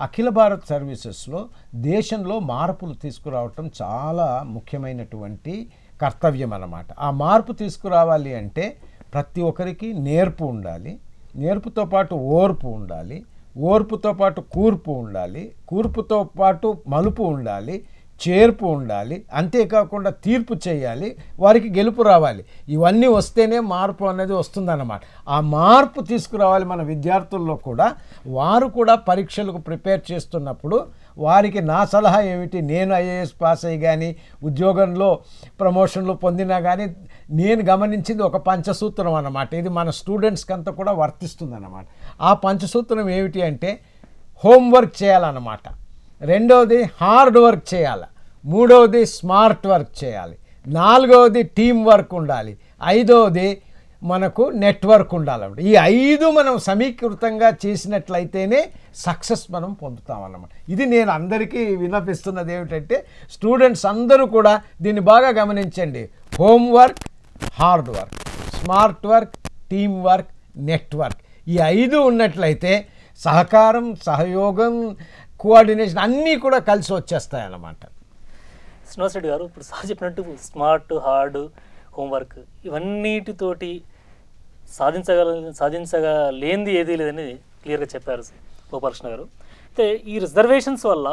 అఖిల భారత్ సర్వీసెస్లో దేశంలో మార్పులు తీసుకురావటం చాలా ముఖ్యమైనటువంటి కర్తవ్యం అన్నమాట. ఆ మార్పు తీసుకురావాలి అంటే ప్రతి ఒక్కరికి నేర్పు ఉండాలి, నేర్పుతో పాటు ఓర్పు ఉండాలి, ఓర్పుతో పాటు కూర్పు ఉండాలి, కూర్పుతో పాటు మలుపు ఉండాలి, చేర్పు ఉండాలి, అంతేకాకుండా తీర్పు చేయాలి, వారికి గెలుపు రావాలి. ఇవన్నీ వస్తేనే మార్పు అనేది వస్తుందన్నమాట. ఆ మార్పు తీసుకురావాలి మన విద్యార్థుల్లో కూడా. వారు కూడా పరీక్షలకు ప్రిపేర్ చేస్తున్నప్పుడు వారికి నా సలహా ఏమిటి, నేను ఐఏఎస్ పాస్ అయ్యి కానీ ఉద్యోగంలో ప్రమోషన్లు పొందినా కానీ నేను గమనించింది ఒక పంచసూత్రం అన్నమాట. ఇది మన స్టూడెంట్స్కి అంతా కూడా వర్తిస్తుంది అన్నమాట. ఆ పంచసూత్రం ఏమిటి అంటే హోంవర్క్ చేయాలన్నమాట, రెండవది హార్డ్ వర్క్ చేయాలి, మూడవది స్మార్ట్ వర్క్ చేయాలి, నాలుగవది టీం వర్క్ ఉండాలి, ఐదవది మనకు నెట్వర్క్ ఉండాలన్నమాట. ఈ 5 మనం సమీకృతంగా చేసినట్లయితేనే సక్సెస్ మనం పొందుతామన్నమాట. ఇది నేను అందరికీ విన్నపిస్తున్నది ఏమిటంటే స్టూడెంట్స్ అందరూ కూడా దీన్ని బాగా గమనించండి. Homework, hard work, smart work, team work, network, ఈ 5 ఉన్నట్లయితే సహకారం, సహయోగం, కోఆర్డినేషన్ అన్నీ కూడా కలిసి వచ్చేస్తాయి అన్నమాట. శ్రీనివాస్ రెడ్డి గారు, ఇప్పుడు సార్ చెప్పినట్టు స్మార్ట్, హార్డ్, హోంవర్క్ ఇవన్నిటితోటి సాధించగలేనిది ఏదీ లేదని క్లియర్గా చెప్పారు గోపాలకృష్ణ గారు. అయితే ఈ రిజర్వేషన్స్ వల్ల,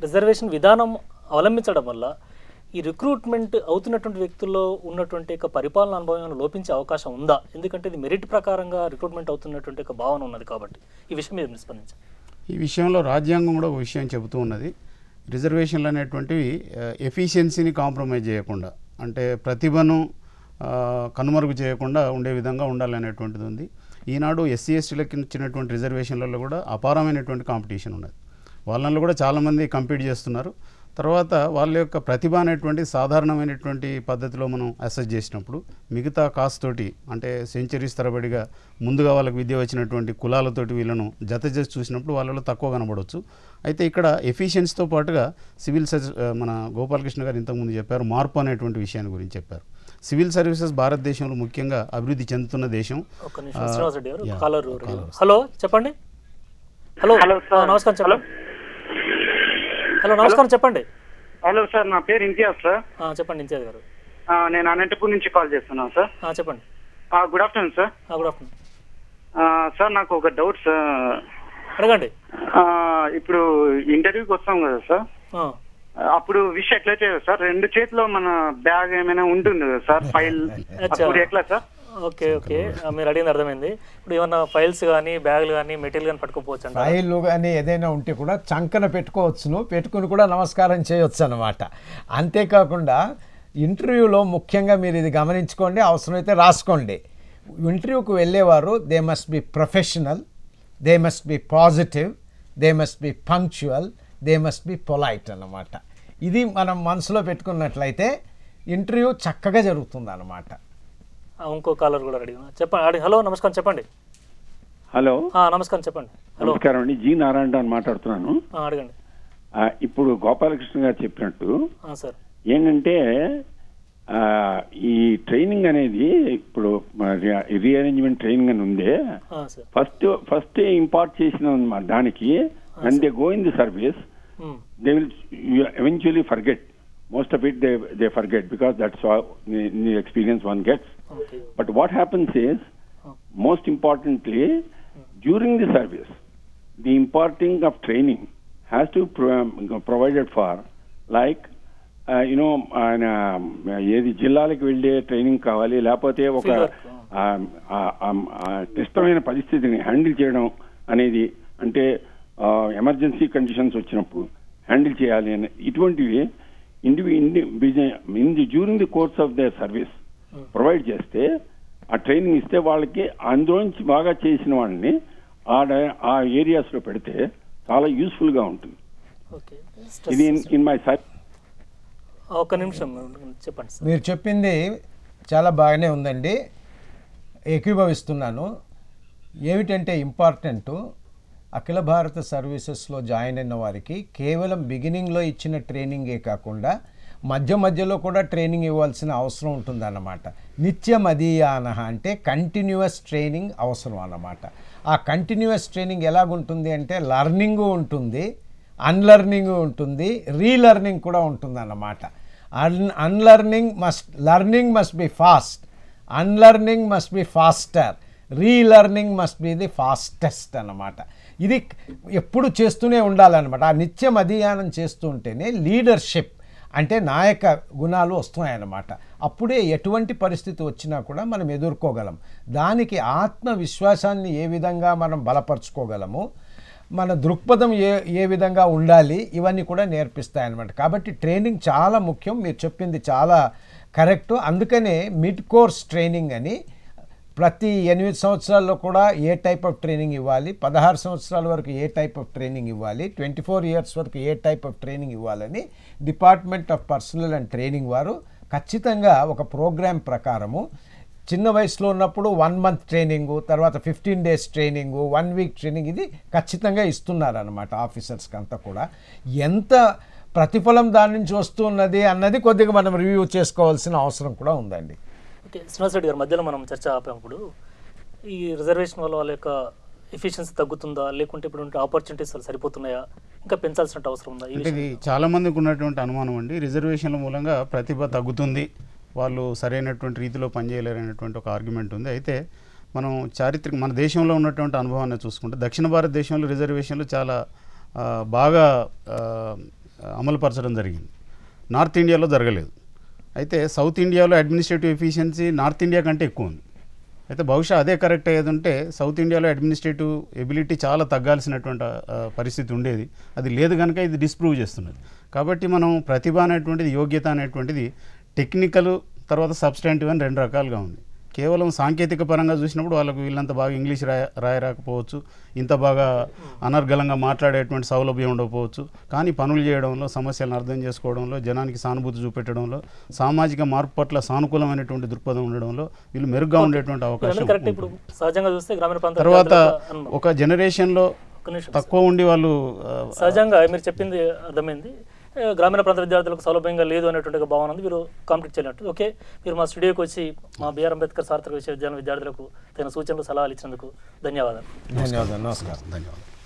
రిజర్వేషన్ విధానం అవలంబించడం వల్ల ఈ రిక్రూట్మెంట్ అవుతున్నటువంటి వ్యక్తుల్లో ఉన్నటువంటి ఒక పరిపాలన అనుభవం లోపించే అవకాశం ఉందా? ఎందుకంటే ఇది మెరిట్ ప్రకారంగా రిక్రూట్మెంట్ అవుతున్నటువంటి ఒక భావన ఉన్నది కాబట్టి ఈ విషయం మీద స్పందించారు. ఈ విషయంలో రాజ్యాంగం కూడా ఒక విషయం చెబుతూ ఉన్నది. రిజర్వేషన్లు అనేటువంటివి ఎఫిషియన్సీని కాంప్రమైజ్ చేయకుండా, అంటే ప్రతిభను కనుమరుగు చేయకుండా ఉండే విధంగా ఉండాలనేటువంటిది ఉంది. ఈనాడు ఎస్సీ ఎస్టీలకు ఇచ్చినటువంటి రిజర్వేషన్లలో కూడా అపారమైనటువంటి కాంపిటీషన్ ఉన్నది. వాళ్ళలో కూడా చాలామంది కంపీట్ చేస్తున్నారు. తర్వాత వాళ్ళ యొక్క ప్రతిభ అనేటువంటి సాధారణమైనటువంటి పద్ధతిలో మనం అసెస్ చేసినప్పుడు మిగతా కాస్ట్ తోటి, అంటే సెంచరీస్ తరబడిగా ముందుగా వాళ్ళకి విద్య వచ్చినటువంటి కులాలతోటి వీళ్ళను జత చేసి చూసినప్పుడు వాళ్ళలో తక్కువ కనబడవచ్చు. అయితే ఇక్కడ ఎఫిషియన్సీతో పాటుగా మన గోపాలకృష్ణ గారు ఇంతకుముందు చెప్పారు, మార్పు అనేటువంటి విషయాన్ని గురించి చెప్పారు. సివిల్ సర్వీసెస్ భారతదేశంలో ముఖ్యంగా అభివృద్ధి చెందుతున్న దేశం. హలో చెప్పండి. హలో నమస్కారం చెప్పండి. హలో నమస్కారం చెప్పండి. హలో సార్, నా పేరు ఇంతియాజ్ సార్. చెప్పండి ఇంతియాజ్ గారు. నేను అనంతపూర్ నుంచి కాల్ చేస్తున్నాను సార్. చెప్పండి. Good afternoon sir. Good afternoon sir. నాకు ఒక డౌట్ సార్. అడగండి. ఇప్పుడు ఇంటర్వ్యూకి వస్తాం కదా సార్, అప్పుడు విషయం ఎట్లా చేయాలి సార్? 2 చేతిలో మన బ్యాగ్ ఏమైనా ఉంటుంది కదా సార్, ఫైల్, అప్పుడు ఎట్లా సార్? ఓకే ఓకే, మీరు అడిగింది అర్థమైంది. ఇప్పుడు ఏమన్నా ఫైల్స్ కానీ బ్యాగులు కానీ మెటీరియల్ కానీ పట్టుకోవచ్చు. ఫైళ్ళు కానీ ఏదైనా ఉంటే కూడా చంకన పెట్టుకోవచ్చును, పెట్టుకుని కూడా నమస్కారం చేయొచ్చు అన్నమాట. అంతేకాకుండా ఇంటర్వ్యూలో ముఖ్యంగా మీరు ఇది గమనించుకోండి, అవసరమైతే రాసుకోండి. ఇంటర్వ్యూకి వెళ్ళేవారు they must be professional, they must be positive, they must be punctual, they must be polite అన్నమాట. ఇది మనం మనసులో పెట్టుకున్నట్లయితే ఇంటర్వ్యూ చక్కగా జరుగుతుంది అన్నమాట. ఇంకో కాలర్ కూడా అడిగిన చెప్పండి. హలో నమస్కారం చెప్పండి. హలో నమస్కారం చెప్పండి. నమస్కారం అండి, జి నారాయణ అని మాట్లాడుతున్నాను. అడగండి. ఇప్పుడు గోపాలకృష్ణ గారు చెప్పినట్టు సార్ ఏంటంటే ఈ ట్రైనింగ్ అనేది ఇప్పుడు రీఅరేంజ్మెంట్ ట్రైనింగ్ అని ఉందే, ఫస్ట్ ఇంపార్ట్ చేసిన దానికి when they go in the service, they will eventually forget. Most of it they forget because that's how the experience one gets. Okay. But what happens is, most importantly, during the service, the imparting of training has to provided for, like ఏది జిల్లాలకు వెళ్ళే training కావాలి, లేకపోతే ఒక క్లిష్టమైన పరిస్థితిని handle చేయడం అనేది, అంటే ఎమర్జెన్సీ కండిషన్స్ వచ్చినప్పుడు హ్యాండిల్ చేయాలి అని, ఇటువంటివి during the course of their service provide చేస్తే, ఆ ట్రైనింగ్ ఇస్తే వాళ్ళకి అందులోంచి బాగా చేసిన వాళ్ళని ఆ ఏరియాస్లో పెడితే చాలా యూస్ఫుల్గా ఉంటుంది. ఇది ఇన్ మై సైట్. ఒక్క నిమిషం చెప్పండి. మీరు చెప్పింది చాలా బాగానే ఉందండి, ఏకీభవిస్తున్నాను. ఏమిటంటే ఇంపార్టెంట్, అఖిల భారత సర్వీసెస్లో జాయిన్ అయిన వారికి కేవలం బిగినింగ్లో ఇచ్చిన ట్రైనింగే కాకుండా మధ్య మధ్యలో కూడా ట్రైనింగ్ ఇవ్వాల్సిన అవసరం ఉంటుందన్నమాట. నిత్యమదీయాన అంటే కంటిన్యూస్ ట్రైనింగ్ అవసరం అన్నమాట. ఆ కంటిన్యూస్ ట్రైనింగ్ ఎలాగుంటుంది అంటే లర్నింగు ఉంటుంది, అన్లర్నింగ్ ఉంటుంది, రీలర్నింగ్ కూడా ఉంటుంది అన్నమాట. Learning must be fast, unlearning must be faster, relearning must be the fastest అన్నమాట. ఇది ఎప్పుడు చేస్తూనే ఉండాలన్నమాట. ఆ నిత్యం అధ్యయనం చేస్తూ ఉంటేనే లీడర్షిప్ అంటే నాయక గుణాలు వస్తున్నాయన్నమాట. అప్పుడే ఎటువంటి పరిస్థితి వచ్చినా కూడా మనం ఎదుర్కోగలం. దానికి ఆత్మవిశ్వాసాన్ని ఏ విధంగా మనం బలపరుచుకోగలము, మన దృక్పథం ఏ విధంగా ఉండాలి, ఇవన్నీ కూడా నేర్పిస్తాయన్నమాట. కాబట్టి ట్రైనింగ్ చాలా ముఖ్యం. మీరు చెప్పింది చాలా కరెక్టు. అందుకనే మిడ్ కోర్స్ ట్రైనింగ్ అని ప్రతి 8 సంవత్సరాల్లో కూడా ఏ టైప్ ఆఫ్ ట్రైనింగ్ ఇవ్వాలి, 16 సంవత్సరాల వరకు ఏ టైప్ ఆఫ్ ట్రైనింగ్ ఇవ్వాలి, 24 ఇయర్స్ వరకు ఏ టైప్ ఆఫ్ ట్రైనింగ్ ఇవ్వాలని department of personal and training వారు ఖచ్చితంగా ఒక ప్రోగ్రామ్ ప్రకారము చిన్న వయసులో ఉన్నప్పుడు 1 మంత్ ట్రైనింగు, తర్వాత 15 డేస్ ట్రైనింగు, 1 వీక్ ట్రైనింగ్, ఇది ఖచ్చితంగా ఇస్తున్నారన్నమాట ఆఫీసర్స్కి అంతా కూడా. ఎంత ప్రతిఫలం దాని నుంచి వస్తున్నది అన్నది కొద్దిగా మనం రివ్యూ చేసుకోవాల్సిన అవసరం కూడా ఉందండి. ఓకే, శ్రీనివాస్ రెడ్డి గారు, మధ్యలో మనం చర్చ ఆపినప్పుడు ఈ రిజర్వేషన్ వల్ల వాళ్ళ యొక్క ఎఫిషియన్సీ తగ్గుతుందా, లేకుంటే ఇప్పుడు ఆపర్చునిటీస్ సరిపోతున్నాయా, ఇంకా పెంచాల్సిన అవసరం ఉందా? ఇది చాలా మందికి ఉన్నటువంటి అనుమానం అండి. రిజర్వేషన్ల మూలంగా ప్రతిభ తగ్గుతుంది, వాళ్ళు సరైనటువంటి రీతిలో పనిచేయలేరనేటువంటి ఒక ఆర్గ్యుమెంట్ ఉంది. అయితే మనం మన దేశంలో ఉన్నటువంటి అనుభవాన్ని చూసుకుంటే దక్షిణ భారతదేశంలో రిజర్వేషన్లు చాలా బాగా అమలుపరచడం జరిగింది. నార్త్ ఇండియాలో జరగలేదు. అయితే సౌత్ ఇండియాలో అడ్మినిస్ట్రేటివ్ ఎఫిషియన్సీ నార్త్ ఇండియా కంటే ఎక్కువ ఉంది. అయితే బహుశా అదే కరెక్ట్ అయ్యేది ఉంటే సౌత్ ఇండియాలో అడ్మినిస్ట్రేటివ్ ఎబిలిటీ చాలా తగ్గాల్సినటువంటి పరిస్థితి ఉండేది. అది లేదు కనుక ఇది డిస్ప్రూవ్ చేస్తున్నది. కాబట్టి మనం ప్రతిభ అనేటువంటిది, యోగ్యత అనేటువంటిది టెక్నికల్ తర్వాత సబ్స్టాంటివ్ అని 2 రకాలుగా ఉంది. కేవలం సాంకేతిక పరంగా చూసినప్పుడు వాళ్ళకు వీళ్ళంత బాగా ఇంగ్లీష్ రాయరాకపోవచ్చు, ఇంత బాగా అనర్గళంగా మాట్లాడేటువంటి సౌలభ్యం ఉండకపోవచ్చు. కానీ పనులు చేయడంలో, సమస్యలను అర్థం చేసుకోవడంలో, జనానికి సానుభూతి చూపెట్టడంలో, సామాజిక మార్పు పట్ల సానుకూలమైనటువంటి దృక్పథం ఉండడంలో వీళ్ళు మెరుగ్గా ఉండేటువంటి అవకాశం. తర్వాత ఒక జనరేషన్లో తక్కువ ఉండి వాళ్ళు సహజంగా మీరు చెప్పింది అర్థమైంది. గ్రామీణ ప్రాంత విద్యార్థులకు సౌలభ్యంగా లేదు అనేటువంటి భావన ఉంది, మీరు కాంప్లీట్ చేయనట్టు. ఓకే, మీరు మా స్టూడియోకి వచ్చి మా బిఆర్ అంబేద్కర్ సార్వత్రిక విశ్వవిద్యాలయం విద్యార్థులకు తగిన సూచనలు, సలహాలు ఇచ్చినందుకు ధన్యవాదాలు. నమస్కారం. ధన్యవాదాలు.